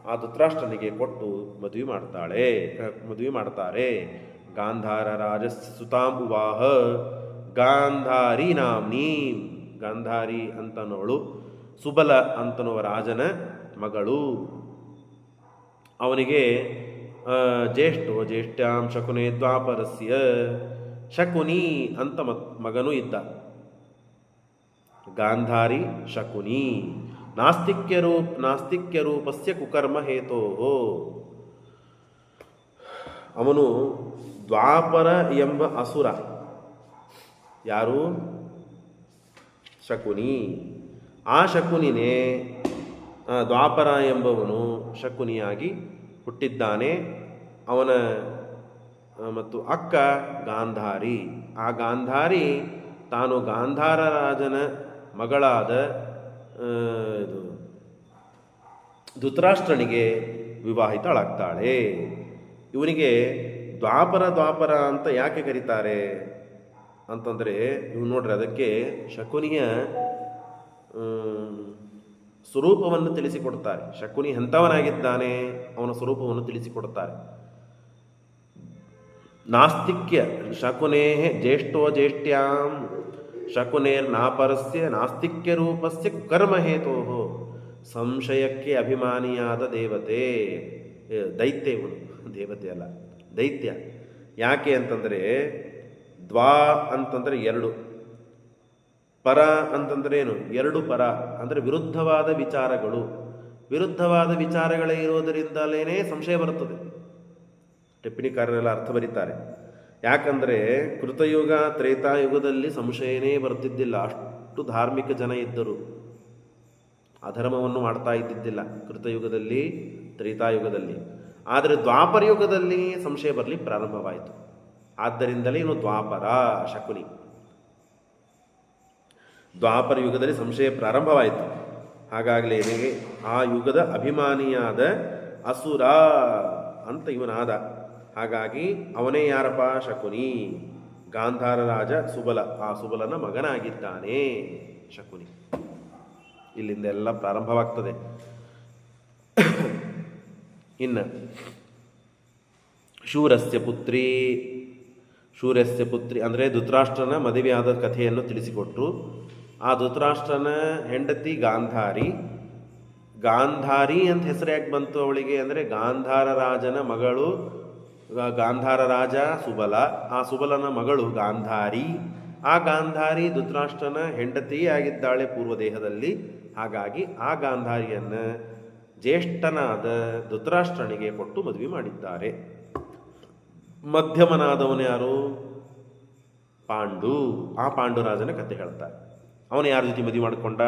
ಆ ಧೃತರಾಷ್ಟ್ರನಿಗೆ ಕೊಟ್ಟು ಮದುವೆ ಮಾಡ್ತಾರೆ. ಗಾಂಧಾರ ರಾಜಸ್ಯ ಸುತಾಂ ಉವಾಹ ಗಾಂಧಾರಿ ನಾಮ್ನಿ. ಗಾಂಧಾರಿ ಅಂತನವಳು ಸುಬಲ ಅಂತನುವ ರಾಜನ ಮಗಳು. ಅವನಿಗೆ ಜ್ಯೇಷ್ಠ್ಯಾಂ ಶಕುನೇ ದ್ವಾಪರಸ್ಯ, ಶಕುನಿ ಅಂತ ಮಗನೂ ಇದ್ದ. ಗಾಂಧಾರಿ ಶಕುನಿ. ನಾಸ್ತಿಕ್ಯ ರೂಪಸ್ಯ ಕುಕರ್ಮ ಹೇತೋ. ಅವನು ದ್ವಾಪರ ಎಂಬ ಅಸುರ. ಯಾರು? ಶಕುನಿ. ಆ ಶಕುನಿನೇ ದ್ವಾಪರ ಎಂಬವನು ಶಕುನಿಯಾಗಿ ಹುಟ್ಟಿದ್ದಾನೆ. ಅವನ ಮತ್ತು ಅಕ್ಕ ಗಾಂಧಾರಿ. ಆ ಗಾಂಧಾರಿ ತಾನು ಗಾಂಧಾರ ರಾಜನ ಮಗಳಾದ ಧೃತರಾಷ್ಟ್ರನಿಗೆ ವಿವಾಹಿತಳಾಗ್ತಾಳೆ. ಇವನಿಗೆ ದ್ವಾಪರ ಅಂತ ಯಾಕೆ ಕರೀತಾರೆ ಅಂತಂದರೆ, ಇವು ನೋಡ್ರಿ, ಅದಕ್ಕೆ ಶಕುನಿಯ ಸ್ವರೂಪವನ್ನು ತಿಳಿಸಿಕೊಡ್ತಾರೆ. ಶಕುನಿ ಎಂಥವನಾಗಿದ್ದಾನೆ, ಅವನ ಸ್ವರೂಪವನ್ನು ತಿಳಿಸಿಕೊಡ್ತಾರೆ. ನಾಸ್ತಿಕ್ಯ ಶಕುನೇ ಜ್ಯೇಷ್ಠೋ ಜ್ಯೇಷ್ಠ್ಯಾಂ ಶಕುನೇರ್ನಾಪರಸ್ಯ ನಾಸ್ತಿಕ್ಯ ರೂಪಸ್ಯ ಕುಕರ್ಮ ಹೇತೋ. ಸಂಶಯಕ್ಕೆ ಅಭಿಮಾನಿಯಾದ ದೈತ್ಯ ಇವನು. ದೇವತೆ ಅಲ್ಲ, ದೈತ್ಯ. ಯಾಕೆ ಅಂತಂದರೆ, ದ್ವಾ ಅಂತಂದರೆ ಎರಡು, ಪರ ಅಂತಂದರೆ ಏನು? ಎರಡು ಪರ ಅಂದರೆ ವಿರುದ್ಧವಾದ ವಿಚಾರಗಳೇ ಇರೋದರಿಂದಲೇ ಸಂಶಯ ಬರುತ್ತದೆ. ಟಿಪ್ಪಣಿಕಾರರೆಲ್ಲ ಅರ್ಥ ಬರೀತಾರೆ. ಯಾಕಂದರೆ ಕೃತಯುಗ ತ್ರೇತಾಯುಗದಲ್ಲಿ ಸಂಶಯನೇ ಬರ್ತಿದ್ದಿಲ್ಲ. ಅಷ್ಟು ಧಾರ್ಮಿಕ ಜನ ಇದ್ದರು. ಅಧರ್ಮವನ್ನು ಮಾಡ್ತಾ ಇದ್ದಿದ್ದಿಲ್ಲ ಕೃತಯುಗದಲ್ಲಿ, ತ್ರೇತಾಯುಗದಲ್ಲಿ. ಆದರೆ ದ್ವಾಪರ ಯುಗದಲ್ಲಿ ಸಂಶಯ ಬರಲಿ ಪ್ರಾರಂಭವಾಯಿತು. ಆದ್ದರಿಂದಲೇ ಇವನು ದ್ವಾಪರ ಶಕುನಿ. ದ್ವಾಪರ ಯುಗದಲ್ಲಿ ಸಂಶಯ ಪ್ರಾರಂಭವಾಯಿತು. ಹಾಗಾಗಲೇ ಆ ಯುಗದ ಅಭಿಮಾನಿಯಾದ ಅಸುರ ಅಂತ ಇವನಾದ. ಹಾಗಾಗಿ ಅವನೇ ಯಾರಪ್ಪ? ಶಕುನಿ. ಗಾಂಧಾರ ರಾಜ ಸುಬಲ, ಆ ಸುಬಲನ ಮಗನಾಗಿದ್ದಾನೆ ಶಕುನಿ. ಇಲ್ಲಿಂದ ಎಲ್ಲ ಪ್ರಾರಂಭವಾಗ್ತದೆ. ಇನ್ನು ಶೂರಸ್ಯ ಪುತ್ರಿ ಅಂದರೆ ಧೃತರಾಷ್ಟ್ರನ ಮದುವೆಯಾದ ಕಥೆಯನ್ನು ತಿಳಿಸಿಕೊಟ್ರು. ಆ ಧೃತರಾಷ್ಟ್ರನ ಹೆಂಡತಿ ಗಾಂಧಾರಿ ಅಂತ ಹೆಸರು ಯಾಕೆ ಬಂತು ಅವಳಿಗೆ ಅಂದರೆ, ಗಾಂಧಾರ ರಾಜನ ಮಗಳು. ಗಾಂಧಾರ ರಾಜ ಸುಬಲ, ಆ ಸುಬಲನ ಮಗಳು ಗಾಂಧಾರಿ. ಆ ಗಾಂಧಾರಿ ಧೃತರಾಷ್ಟ್ರನ ಹೆಂಡತಿಯೇ ಆಗಿದ್ದಾಳೆ ಪೂರ್ವದೇಹದಲ್ಲಿ. ಹಾಗಾಗಿ ಆ ಗಾಂಧಾರಿಯನ್ನು ಜ್ಯೇಷ್ಠನಾದ ಧೃತರಾಷ್ಟ್ರನಿಗೆ ಕೊಟ್ಟು ಮದುವೆ ಮಾಡಿದ್ದಾರೆ. ಮಧ್ಯಮನಾದವನು ಯಾರು? ಪಾಂಡು. ಆ ಪಾಂಡುರಾಜನ ಕಥೆ ಹೇಳ್ತಾರೆ. ಅವನು ಯಾರ ಜೊತೆ ಮದುವೆ ಮಾಡಿಕೊಂಡ?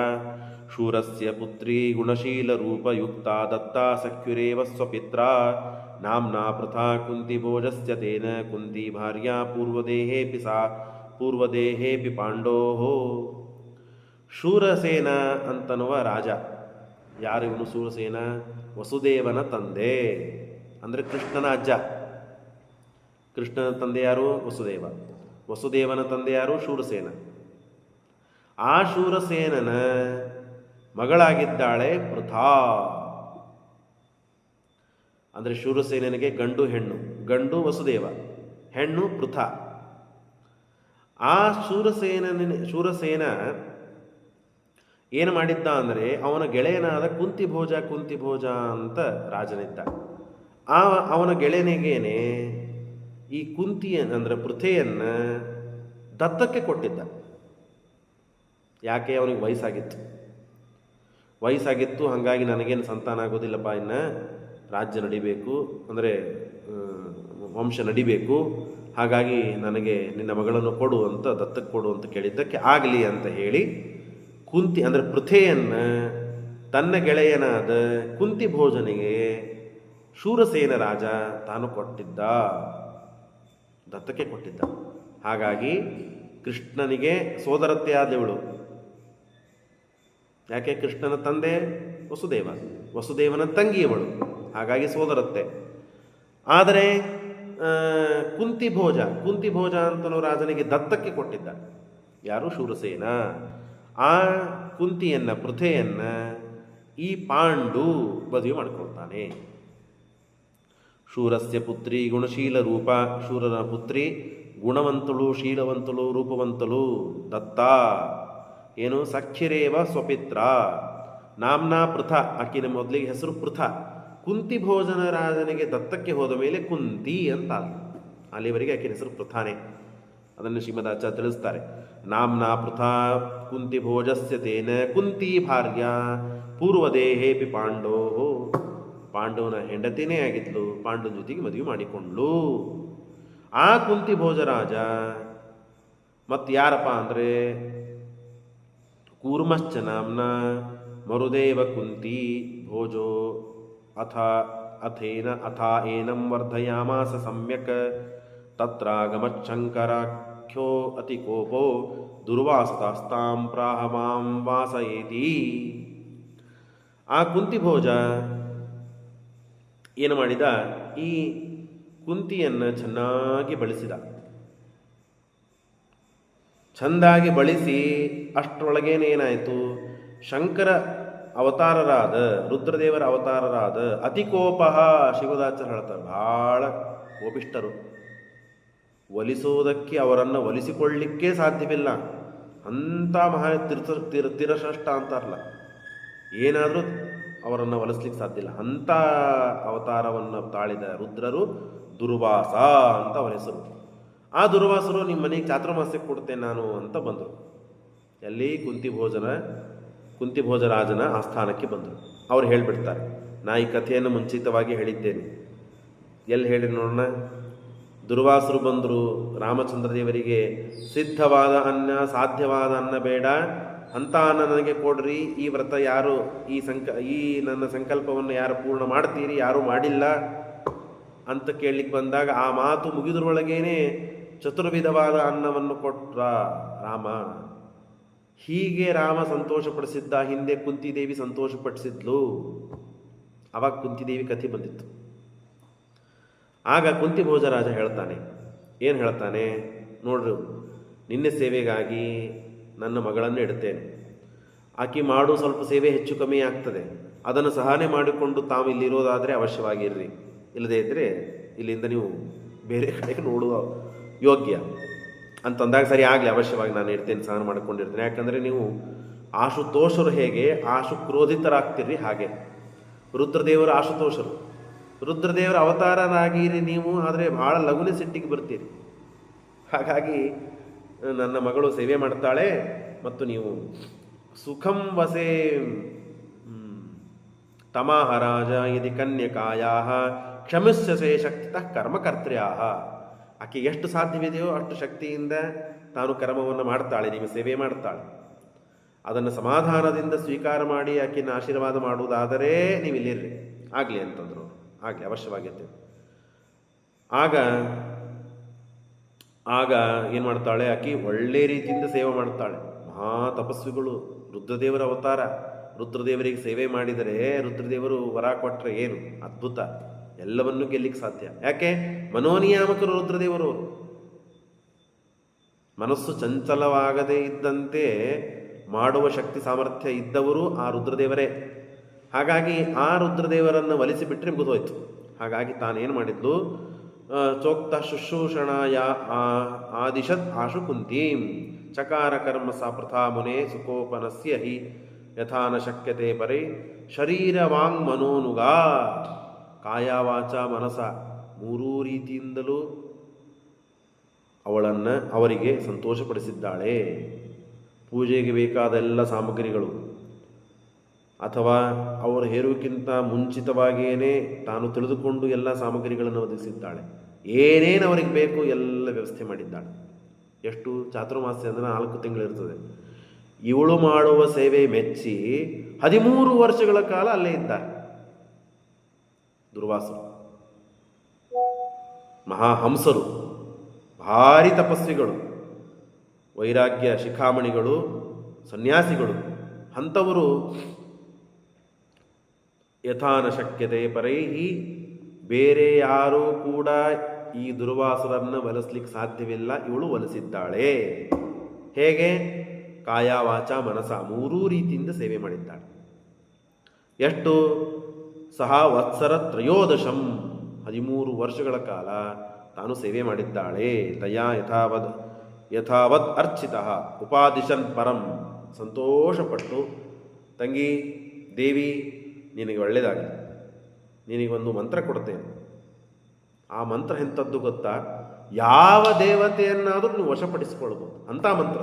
ಶೂರಸ್ಯ ಪುತ್ರಿ ಗುಣಶೀಲ ರೂಪಯುಕ್ತ ದತ್ತಾ ಸಖ್ಯುರೇವ ಸ್ವಪಿತ್ರ ನಾಮ್ನಾ ಪ್ರಥಾ ಕುಂತಿ ಭೋಜಸ್ಯ ತೇನ ಕುಂತಿ ಭಾರ್ಯಾ ಪೂರ್ವದೇಹೇಪಿ ಪಾಂಡೋಹೋ. ಶೂರಸೇನ ಅಂತನ್ನುವ ರಾಜ. ಯಾರಿವನು ಶೂರಸೇನ? ವಸುದೇವನ ತಂದೆ, ಅಂದರೆ ಕೃಷ್ಣನ ಅಜ್ಜ. ಕೃಷ್ಣನ ತಂದೆ ಯಾರು? ವಸುದೇವನ ತಂದೆ ಯಾರು? ಶೂರಸೇನ. ಆ ಶೂರಸೇನನ ಮಗಳಾಗಿದ್ದಾಳೆ ಪೃಥಾ. ಅಂದರೆ ಶೂರಸೇನನಿಗೆ ಗಂಡು ಹೆಣ್ಣು. ಗಂಡು ವಸುದೇವ, ಹೆಣ್ಣು ಪೃಥಾ. ಆ ಶೂರಸೇನ ಏನು ಮಾಡಿದ್ದ ಅಂದರೆ, ಅವನ ಗೆಳೆಯನಾದ ಕುಂತಿಭೋಜ ಅಂತ ರಾಜನಿದ್ದ. ಅವನ ಗೆಳೆಯನಿಗೇನೆ ಈ ಕುಂತಿಯನ್ನು ಅಂದರೆ ಪೃಥೆಯನ್ನು ದತ್ತಕ್ಕೆ ಕೊಟ್ಟಿದ್ದ. ಯಾಕೆ? ಅವನಿಗೆ ವಯಸ್ಸಾಗಿತ್ತು. ಹಾಗಾಗಿ ನನಗೇನು ಸಂತಾನ ಆಗೋದಿಲ್ಲಪ್ಪ, ಇನ್ನು ರಾಜ್ಯ ನಡಿಬೇಕು, ಅಂದರೆ ವಂಶ ನಡಿಬೇಕು, ಹಾಗಾಗಿ ನನಗೆ ನಿನ್ನ ಮಗಳನ್ನು ಕೊಡು ಅಂತ, ದತ್ತಕ್ಕೆ ಕೊಡು ಅಂತ ಕೇಳಿದ್ದಕ್ಕೆ ಆಗಲಿ ಅಂತ ಹೇಳಿ ಕುಂತಿ ಅಂದರೆ ಪೃಥೆಯನ್ನು ತನ್ನ ಗೆಳೆಯನಾದ ಕುಂತಿ ಭೋಜನಿಗೆ ಶೂರಸೇನ ರಾಜ ತಾನು ಕೊಟ್ಟಿದ್ದ, ದತ್ತಕ್ಕೆ ಕೊಟ್ಟಿದ್ದ. ಹಾಗಾಗಿ ಕೃಷ್ಣನಿಗೆ ಸೋದರತ್ತೆ ಆದವಳು. ಯಾಕೆ? ಕೃಷ್ಣನ ತಂದೆ ವಸುದೇವನ ತಂಗಿಯವಳು, ಹಾಗಾಗಿ ಸೋದರತ್ತೆ. ಆದರೆ ಕುಂತಿ ಭೋಜ ಅಂತಲೂ ರಾಜನಿಗೆ ದತ್ತಕ್ಕೆ ಕೊಟ್ಟಿದ್ದ. ಯಾರು? ಶೂರಸೇನ. ಆ ಕುಂತಿಯನ್ನು ಪೃಥೆಯನ್ನು ಈ ಪಾಂಡು ಮದುವೆ ಮಾಡಿಕೊಳ್ತಾನೆ. ಶೂರಸ್ಯ ಪುತ್ರಿ ಗುಣಶೀಲ ರೂಪ, ಶೂರನ ಪುತ್ರಿ ಗುಣವಂತಳು, ಶೀಲವಂತಳು, ರೂಪವಂತಳು. ದತ್ತ ಏನು? ಸಖ್ಯರೇವ ಸ್ವಪಿತ್ರ ನಾಮ್ನಾ ಪೃಥ. ಆಕಿನ ಮೊದಲಿಗೆ ಹೆಸರು ಪೃಥ. ಕುಂತಿ ಭೋಜನ ರಾಜನಿಗೆ ದತ್ತಕ್ಕೆ ಹೋದ ಮೇಲೆ ಕುಂತಿ ಅಂತ ಅಲ್ಲಿವರೆಗೆ ಆಕಿನ ಹೆಸರು ಪೃಥಾನೆ. ಅದನ್ನು ಶ್ರೀಮದಾಚಾರ್ಯ ತಿಳಿಸ್ತಾರೆ. ನಾಮ್ನಾ ಪೃಥಾ ಕುಂತಿ ಭೋಜಸ್ಯ ತೇನ ಕುಂತಿ ಭಾರ್ಯ ಪೂರ್ವದೇಹೇಪಿ ಪಾಂಡೋ. ಪಾಂಡವನ ಹೆಂಡತಿನೇ ಆಗಿದ್ಲು, ಪಾಂಡವನ ಜೊತೆಗೆ ಮದುವೆ ಮಾಡಿಕೊಂಡ್ಲು. ಆ ಕುಂತಿ ಭೋಜರಾಜ ಮತ್ತು ಯಾರಪ್ಪ ಅಂದರೆ ಕೂರ್ಮಶ್ಚ ನಾಮ್ನ ಮರುದೇವ ಕುಂತಿ ಭೋಜೋ ಅಥಾ ಏನಂ ವರ್ಧಯಾಮಾಸ ಸಮ್ಯಕ್ ತತ್ರಾಗಮಚ್ಛಂಕರಾಖ್ಯೋ ಅತಿಕೋಪೋ ದುರ್ವಾಸತಾಸ್ತಾಂ ಪ್ರಾಹ ಮಾಂ ವಾಸಯೇತಿ. ಆ ಕುಂತಿ ಭೋಜ ಏನು ಮಾಡಿದ? ಈ ಕುಂತಿಯನ್ನು ಚೆಂದಾಗಿ ಬಳಸಿ ಅಷ್ಟರೊಳಗೇನೆ ಏನಾಯಿತು? ಶಂಕರ ಅವತಾರರಾದ, ರುದ್ರದೇವರ ಅವತಾರರಾದ ಅತಿಕೋಪ. ಶಿವದಾಚಾರ್ಯ ಹೇಳ್ತಾರೆ, ಬಹಳ ಕೋಪಿಷ್ಟರು. ಒಲಿಸೋದಕ್ಕೆ, ಅವರನ್ನು ಒಲಿಸಿಕೊಳ್ಳಲಿಕ್ಕೆ ಸಾಧ್ಯವಿಲ್ಲ ಅಂಥ ಮಹಾ ತಿರಶ್ರೇಷ್ಠ ಅಂತಾರಲ್ಲ, ಏನಾದರೂ ಅವರನ್ನು ಒಲಿಸ್ಲಿಕ್ಕೆ ಸಾಧ್ಯ ಇಲ್ಲ. ಅಂಥ ಅವತಾರವನ್ನು ತಾಳಿದ ರುದ್ರರು ದುರ್ವಾಸ ಅಂತ ಅವರ ಹೆಸರು. ಆ ದುರ್ವಾಸರು ನಿಮ್ಮ ಮನೆಗೆ ಚಾತುರ್ಮಾಸ್ಯಕ್ಕೆ ಕೊಡ್ತೇನೆ ನಾನು ಅಂತ ಬಂದರು. ಎಲ್ಲಿ? ಕುಂತಿ ಭೋಜರಾಜನ ಆಸ್ಥಾನಕ್ಕೆ ಬಂದರು. ಅವ್ರು ಹೇಳಿಬಿಡ್ತಾರೆ, ನಾ ಈ ಕಥೆಯನ್ನು ಮುಂಚಿತವಾಗಿ ಹೇಳಿದ್ದೇನೆ. ಎಲ್ಲಿ ಹೇಳಿ ನೋಡೋಣ? ದುರ್ವಾಸರು ಬಂದರು ರಾಮಚಂದ್ರ ದೇವರಿಗೆ, ಸಿದ್ಧವಾದ ಅನ್ನ, ಸಾಧ್ಯವಾದ ಅನ್ನ ಬೇಡ, ಅಂಥ ಅನ್ನ ನನಗೆ ಕೊಡ್ರಿ. ಈ ವ್ರತ ಯಾರು, ಈ ನನ್ನ ಸಂಕಲ್ಪವನ್ನು ಯಾರು ಪೂರ್ಣ ಮಾಡ್ತೀರಿ? ಯಾರೂ ಮಾಡಿಲ್ಲ ಅಂತ ಕೇಳಲಿಕ್ಕೆ ಬಂದಾಗ ಆ ಮಾತು ಮುಗಿದ್ರೊಳಗೇನೆ ಚತುರ್ವಿಧವಾದ ಅನ್ನವನ್ನು ಕೊಟ್ರ ರಾಮ. ಹೀಗೆ ರಾಮ ಸಂತೋಷಪಡಿಸಿದ್ದ, ಹಿಂದೆ ಕುಂತಿದೇವಿ ಸಂತೋಷಪಡಿಸಿದ್ಲು. ಅವಾಗ ಕುಂತಿದೇವಿ ಕಥೆ ಬಂದಿತ್ತು. ಆಗ ಕುಂತಿ ಭೋಜರಾಜ ಹೇಳ್ತಾನೆ, ಏನು ಹೇಳ್ತಾನೆ ನೋಡ್ರಿ, ನಿನ್ನೆ ಸೇವೆಗಾಗಿ ನನ್ನ ಮಗಳನ್ನು ಇಡ್ತೇನೆ. ಆಕೆ ಮಾಡು ಸ್ವಲ್ಪ ಸೇವೆ ಹೆಚ್ಚು ಕಮ್ಮಿ ಆಗ್ತದೆ, ಅದನ್ನು ಸಹನೆ ಮಾಡಿಕೊಂಡು ತಾವು ಇಲ್ಲಿರೋದಾದರೆ ಅವಶ್ಯವಾಗಿರ್ರಿ, ಇಲ್ಲದೇ ಇದ್ದರೆ ಇಲ್ಲಿಂದ ನೀವು ಬೇರೆ ಕಡೆಗೆ ನೋಡುವ ಯೋಗ್ಯ ಅಂತಂದಾಗ ಸರಿ ಆಗಲಿ, ಅವಶ್ಯವಾಗಿ ನಾನು ಇಡ್ತೇನೆ, ಸಹನ ಮಾಡಿಕೊಂಡಿರ್ತೇನೆ. ಯಾಕಂದರೆ ನೀವು ಆಶುತೋಷರು ಹೇಗೆ ಆಶು ಕ್ರೋಧಿತರಾಗ್ತೀರಿ, ಹಾಗೆ ರುದ್ರದೇವರು ಆಶುತೋಷರು. ರುದ್ರದೇವರ ಅವತಾರರಾಗಿರಿ ನೀವು, ಆದರೆ ಭಾಳ ಲಘುನೆ ಸಿಟ್ಟಿಗೆ ಬರ್ತೀರಿ. ಹಾಗಾಗಿ ನನ್ನ ಮಗಳು ಸೇವೆ ಮಾಡ್ತಾಳೆ ಮತ್ತು ನೀವು ಸುಖಂ ವಸೇ ತಮಾಹರಾಜ ಯದಿ ಕನ್ಯಕಾಯಾ ಕ್ಷಮಿಸ್ಯಸೇ ಶಕ್ತಿತಃ ಕರ್ಮಕರ್ತ್ರ್ಯಾ. ಆಕೆ ಎಷ್ಟು ಸಾಧ್ಯವಿದೆಯೋ ಅಷ್ಟು ಶಕ್ತಿಯಿಂದ ತಾನು ಕರ್ಮವನ್ನು ಮಾಡ್ತಾಳೆ, ನಿಮ್ಮ ಸೇವೆ ಮಾಡ್ತಾಳೆ. ಅದನ್ನು ಸಮಾಧಾನದಿಂದ ಸ್ವೀಕಾರ ಮಾಡಿ ಆಕೆಯನ್ನು ಆಶೀರ್ವಾದ ಮಾಡುವುದಾದರೆ ನೀವು ಇಲ್ಲಿರ್ರಿ, ಆಗಲಿ ಅಂತಂದರು. ಆಗಲಿ, ಅವಶ್ಯವಾಗಿರ್ತೇವೆ. ಆಗ ಏನು ಮಾಡ್ತಾಳೆ ಆಕೆ? ಒಳ್ಳೆ ರೀತಿಯಿಂದ ಸೇವೆ ಮಾಡ್ತಾಳೆ. ಮಹಾ ತಪಸ್ವಿಗಳು, ರುದ್ರದೇವರ ಅವತಾರ. ರುದ್ರದೇವರಿಗೆ ಸೇವೆ ಮಾಡಿದರೆ ರುದ್ರದೇವರು ವರ ಕೊಟ್ಟರೆ ಏನು ಅದ್ಭುತ, ಎಲ್ಲವನ್ನೂ ಗೆಲ್ಲಿಕ್ಕೆ ಸಾಧ್ಯ. ಯಾಕೆ? ಮನೋನಿಯಾಮಕರು ರುದ್ರದೇವರು. ಮನಸ್ಸು ಚಂಚಲವಾಗದೇ ಇದ್ದಂತೆ ಮಾಡುವ ಶಕ್ತಿ ಸಾಮರ್ಥ್ಯ ಇದ್ದವರು ಆ ರುದ್ರದೇವರೇ. ಹಾಗಾಗಿ ಆ ರುದ್ರದೇವರನ್ನು ಒಲಿಸಿಬಿಟ್ರೆ ಮುಗಿದೋಯ್ತು. ಹಾಗಾಗಿ ತಾನೇನು ಮಾಡಿದ್ಲು? ಚೋಕ್ತ ಶುಶ್ರೂಷಣಾಯ ಆದಿಶತ್ ಆಶು ಕುಂತೀಂ ಚಕಾರ ಕರ್ಮ ಸಾ ಪ್ರಥಾ ಮುನೆ ಸುಕೋಪನಸ್ಯ ಹಿ ಯಥಾನ ಶಕ್ಯತೆ ಪರೇ ಶರೀರ ವಾಂಗ್ ಮನೋನುಗಾ ಕಾಯ ವಾಚ ಮನಸ ಮೂರೂ ರೀತಿಯಿಂದಲೂ ಅವರಿಗೆ ಸಂತೋಷಪಡಿಸಿದ್ದಾಳೆ. ಪೂಜೆಗೆ ಬೇಕಾದ ಎಲ್ಲ ಸಾಮಗ್ರಿಗಳು, ಅಥವಾ ಅವರು ಹೇರುವುದಕ್ಕಿಂತ ಮುಂಚಿತವಾಗಿಯೇ ತಾನು ತಿಳಿದುಕೊಂಡು ಎಲ್ಲ ಸಾಮಗ್ರಿಗಳನ್ನು ಒದಗಿಸಿದ್ದಾಳೆ. ಏನೇನು ಅವರಿಗೆ ಬೇಕು ಎಲ್ಲ ವ್ಯವಸ್ಥೆ ಮಾಡಿದ್ದಾಳೆ. ಎಷ್ಟು ಚಾತುರ್ಮಾಸ್ಯ ಅಂದರೆ 4 ತಿಂಗಳಿರ್ತದೆ. ಇವಳು ಮಾಡುವ ಸೇವೆ ಮೆಚ್ಚಿ 13 ವರ್ಷಗಳ ಕಾಲ ಅಲ್ಲೇ ಇದ್ದಾರೆ ದುರ್ವಾಸರು. ಮಹಾಹಂಸರು, ಭಾರಿ ತಪಸ್ವಿಗಳು, ವೈರಾಗ್ಯ ಶಿಖಾಮಣಿಗಳು, ಸನ್ಯಾಸಿಗಳು. ಅಂಥವರು ಯಥಾನ ಶಕ್ಯತೆ ಪರೈಹಿ, ಬೇರೆ ಯಾರೂ ಕೂಡ ಈ ದುರ್ವಾಸರನ್ನು ಒಲಿಸ್ಲಿಕ್ಕೆ ಸಾಧ್ಯವಿಲ್ಲ, ಇವಳು ಒಲಿಸಿದ್ದಾಳೆ. ಹೇಗೆ? ಕಾಯ ವಾಚ ಮನಸ ಮೂರೂ ರೀತಿಯಿಂದ ಸೇವೆ ಮಾಡಿದ್ದಾಳೆ. ಎಷ್ಟು? ಸಹ ವತ್ಸರ ತ್ರಯೋದಶಂ, 13 ವರ್ಷಗಳ ಕಾಲ ತಾನು ಸೇವೆ ಮಾಡಿದ್ದಾಳೆ. ತಯಾ ಯಥಾವತ್ ಅರ್ಚಿತ ಉಪಾದಿಶನ್ ಪರಂ, ಸಂತೋಷಪಟ್ಟು, ತಂಗಿ ದೇವಿ ನಿನಗೆ ಒಳ್ಳೆಯದಾಗಲಿ, ನಿನಗೊಂದು ಮಂತ್ರ ಕೊಡ್ತೇನೆ. ಆ ಮಂತ್ರ ಎಂಥದ್ದು ಗೊತ್ತಾ? ಯಾವ ದೇವತೆಯನ್ನಾದರೂ ನೀವು ವಶಪಡಿಸಿಕೊಳ್ಬೋದು ಅಂಥ ಮಂತ್ರ.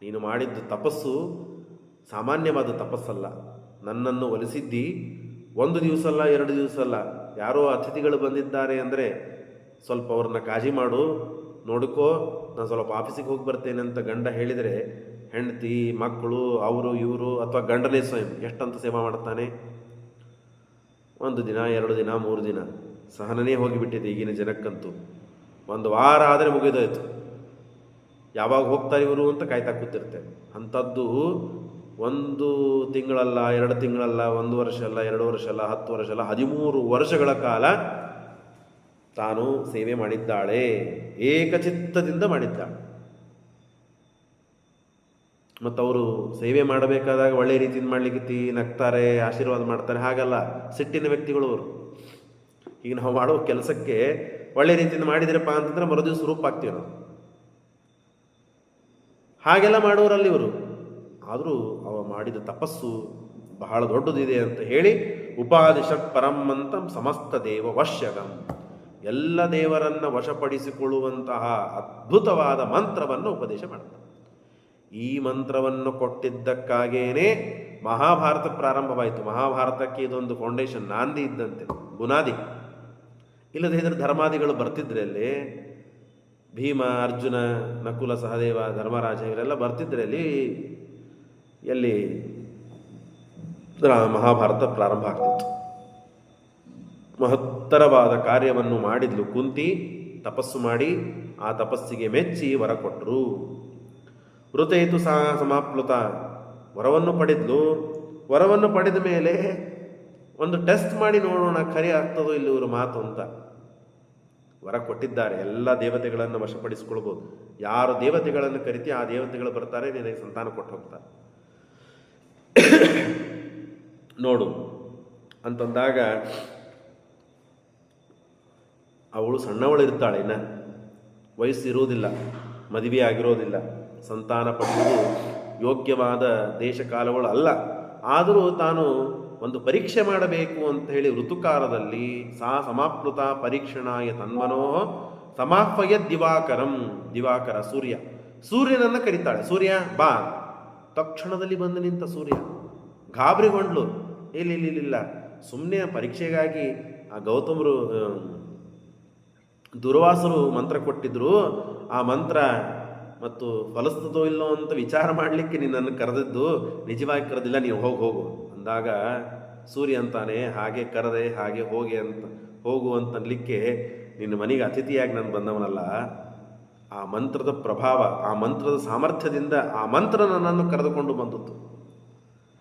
ನೀನು ಮಾಡಿದ್ದು ತಪಸ್ಸು ಸಾಮಾನ್ಯವಾದ ತಪಸ್ಸಲ್ಲ. ನನ್ನನ್ನು ಒಲಿಸಿದ್ದಿ 1 ದಿವಸ ಅಲ್ಲ, 2 ದಿವಸ ಅಲ್ಲ. ಯಾರೋ ಅತಿಥಿಗಳು ಬಂದಿದ್ದಾರೆ ಅಂದರೆ ಸ್ವಲ್ಪ ಅವ್ರನ್ನ ಕಾಳಜಿ ಮಾಡು, ನೋಡ್ಕೋ, ನಾನು ಸ್ವಲ್ಪ ಆಫೀಸಿಗೆ ಹೋಗಿ ಬರ್ತೇನೆ ಅಂತ ಗಂಡ ಹೇಳಿದರೆ, ಹೆಂಡತಿ ಮಕ್ಕಳು ಅವರು ಇವರು ಅಥವಾ ಗಂಡನೇ ಸ್ವಯಂ ಎಷ್ಟಂತ ಸೇವಾ ಮಾಡ್ತಾನೆ. 1 ದಿನ 2 ದಿನ 3 ದಿನ ಸಹನನೇ ಹೋಗಿಬಿಟ್ಟಿದೆ ಈಗಿನ ಜನಕ್ಕಂತೂ. 1 ವಾರ ಆದರೆ ಮುಗಿದೋಯ್ತು, ಯಾವಾಗ ಹೋಗ್ತಾರೆ ಇವರು ಅಂತ ಕಾಯ್ತಾ ಕೂತಿರ್ತೇವೆ. ಅಂಥದ್ದು 1 ತಿಂಗಳಲ್ಲ, 2 ತಿಂಗಳಲ್ಲ, 1 ವರ್ಷ ಅಲ್ಲ, 2 ವರ್ಷ ಅಲ್ಲ, 10 ವರ್ಷ ಅಲ್ಲ, 13 ವರ್ಷಗಳ ಕಾಲ ತಾನು ಸೇವೆ ಮಾಡಿದ್ದಾಳೆ. ಏಕಚಿತ್ತದಿಂದ ಮಾಡಿದ್ದಾಳೆ. ಮತ್ತು ಅವರು ಸೇವೆ ಮಾಡಬೇಕಾದಾಗ ಒಳ್ಳೆ ರೀತಿಯಿಂದ ಮಾಡಲಿಕ್ಕೆ ನಗ್ತಾರೆ, ಆಶೀರ್ವಾದ ಮಾಡ್ತಾರೆ. ಹಾಗಲ್ಲ, ಸಿಟ್ಟಿನ ವ್ಯಕ್ತಿಗಳು ಅವರು. ಈಗ ನಾವು ಮಾಡೋ ಕೆಲಸಕ್ಕೆ ಒಳ್ಳೆ ರೀತಿಯಿಂದ ಮಾಡಿದ್ರಪ್ಪ ಅಂತಂದ್ರೆ ಮರುದಿವಸ ರೂಪ ಆಗ್ತೀವಿ ನಾವು. ಹಾಗೆಲ್ಲ ಮಾಡೋರಲ್ಲಿ ಇವರು. ಆದರೂ ಅವ ಮಾಡಿದ ತಪಸ್ಸು ಬಹಳ ದೊಡ್ಡದಿದೆ ಅಂತ ಹೇಳಿ ಉಪಾದಿಶ ಪರಂ ಅಂತ ಸಮಸ್ತ ದೇವ ವಶ್ಯಗಂ, ಎಲ್ಲ ದೇವರನ್ನ ವಶಪಡಿಸಿಕೊಳ್ಳುವಂತಹ ಅದ್ಭುತವಾದ ಮಂತ್ರವನ್ನು ಉಪದೇಶ ಮಾಡ್ತಾರೆ. ಈ ಮಂತ್ರವನ್ನು ಕೊಟ್ಟಿದ್ದಕ್ಕಾಗೇನೆ ಮಹಾಭಾರತ ಪ್ರಾರಂಭವಾಯಿತು. ಮಹಾಭಾರತಕ್ಕೆ ಇದೊಂದು ಫೌಂಡೇಶನ್, ನಾಂದಿ ಇದ್ದಂತೆ, ಬುನಾದಿ. ಇಲ್ಲದೆ ಇದ್ರೆ ಧರ್ಮಾದಿಗಳು ಬರ್ತಿದ್ರೆ ಅಲ್ಲಿ, ಭೀಮ, ಅರ್ಜುನ, ನಕುಲ, ಸಹದೇವ, ಧರ್ಮರಾಜ ಇವರೆಲ್ಲ ಬರ್ತಿದ್ರೆ ಅಲ್ಲಿ ಎಲ್ಲಿ ಮಹಾಭಾರತ ಪ್ರಾರಂಭ ಆಗ್ತಿತ್ತು. ಮಹತ್ತರವಾದ ಕಾರ್ಯವನ್ನು ಮಾಡಿದ್ಲು ಕುಂತಿ. ತಪಸ್ಸು ಮಾಡಿ ಆ ತಪಸ್ಸಿಗೆ ಮೆಚ್ಚಿ ವರ ಕೊಟ್ಟರು. ಋತೇತು ಸಮಾಪ್ಲುತ, ವರವನ್ನು ಪಡೆದ್ಲು. ವರವನ್ನು ಪಡೆದ ಮೇಲೆ ಒಂದು ಟೆಸ್ಟ್ ಮಾಡಿ ನೋಡೋಣ ಖರೆ ಆಗ್ತದೋ ಇಲ್ಲಿ ಇವರು ಮಾತು ಅಂತ. ವರ ಕೊಟ್ಟಿದ್ದಾರೆ, ಎಲ್ಲ ದೇವತೆಗಳನ್ನು ವಶಪಡಿಸಿಕೊಳ್ಬೋದು. ಯಾರು ದೇವತೆಗಳನ್ನು ಕರಿತಿ ಆ ದೇವತೆಗಳು ಬರ್ತಾರೆ, ನಿನಗೆ ಸಂತಾನ ಕೊಟ್ಟು ಹೋಗ್ತಾರೆ ನೋಡು ಅಂತಂದಾಗ ಅವಳು ಸಣ್ಣವಳಿರ್ತಾಳೆ, ಇನ್ನ ವಯಸ್ಸಿರುವುದಿಲ್ಲ, ಮದುವೆ ಆಗಿರೋದಿಲ್ಲ, ಸಂತಾನ ಪಡೆಯುವುದು ಯೋಗ್ಯವಾದ ದೇಶ ಕಾಲಗಳು ಅಲ್ಲ. ಆದರೂ ತಾನು ಒಂದು ಪರೀಕ್ಷೆ ಮಾಡಬೇಕು ಅಂತ ಹೇಳಿ ಋತುಕಾಲದಲ್ಲಿ ಸಾ ಸಮಾಪ್ಲುತ ಪರೀಕ್ಷಣಾಯ ತನ್ಮನೋ ಸಮಾಹ್ವಯ ದಿವಾಕರಂ, ದಿವಾಕರ ಸೂರ್ಯನನ್ನು ಕರೀತಾಳೆ. ಸೂರ್ಯ ಬಾ. ತಕ್ಷಣದಲ್ಲಿ ಬಂದು ನಿಂತ ಸೂರ್ಯ ಗಾಬರಿಗೊಂಡ್ಲು. ಇಲ್ಲ, ಸುಮ್ಮನೆ ಪರೀಕ್ಷೆಗಾಗಿ ಆ ಗೌತಮರು ದುರ್ವಾಸರು ಮಂತ್ರ ಕೊಟ್ಟಿದ್ರು, ಆ ಮಂತ್ರ ಮತ್ತು ಫಲಿಸ್ತದೋ ಇಲ್ಲೋ ಅಂತ ವಿಚಾರ ಮಾಡಲಿಕ್ಕೆ ನಿನ್ನನ್ನು ಕರೆದಿದ್ದು, ನಿಜವಾಗಿ ಕರೆದಿಲ್ಲ, ನೀನು ಹೋಗು ಅಂದಾಗ ಸೂರ್ಯ ಅಂತಾನೆ, ಹಾಗೆ ಕರೆದೆ, ಹಾಗೆ ಹೋಗು ಅಂತನ್ಲಿಕ್ಕೆ ನಿನ್ನ ಮನೆಗೆ ಅತಿಥಿಯಾಗಿ ನಾನು ಬಂದವನಲ್ಲ. ಆ ಮಂತ್ರದ ಪ್ರಭಾವ, ಆ ಮಂತ್ರದ ಸಾಮರ್ಥ್ಯದಿಂದ ಆ ಮಂತ್ರ ನನ್ನನ್ನು ಕರೆದುಕೊಂಡು ಬಂದದ್ದು.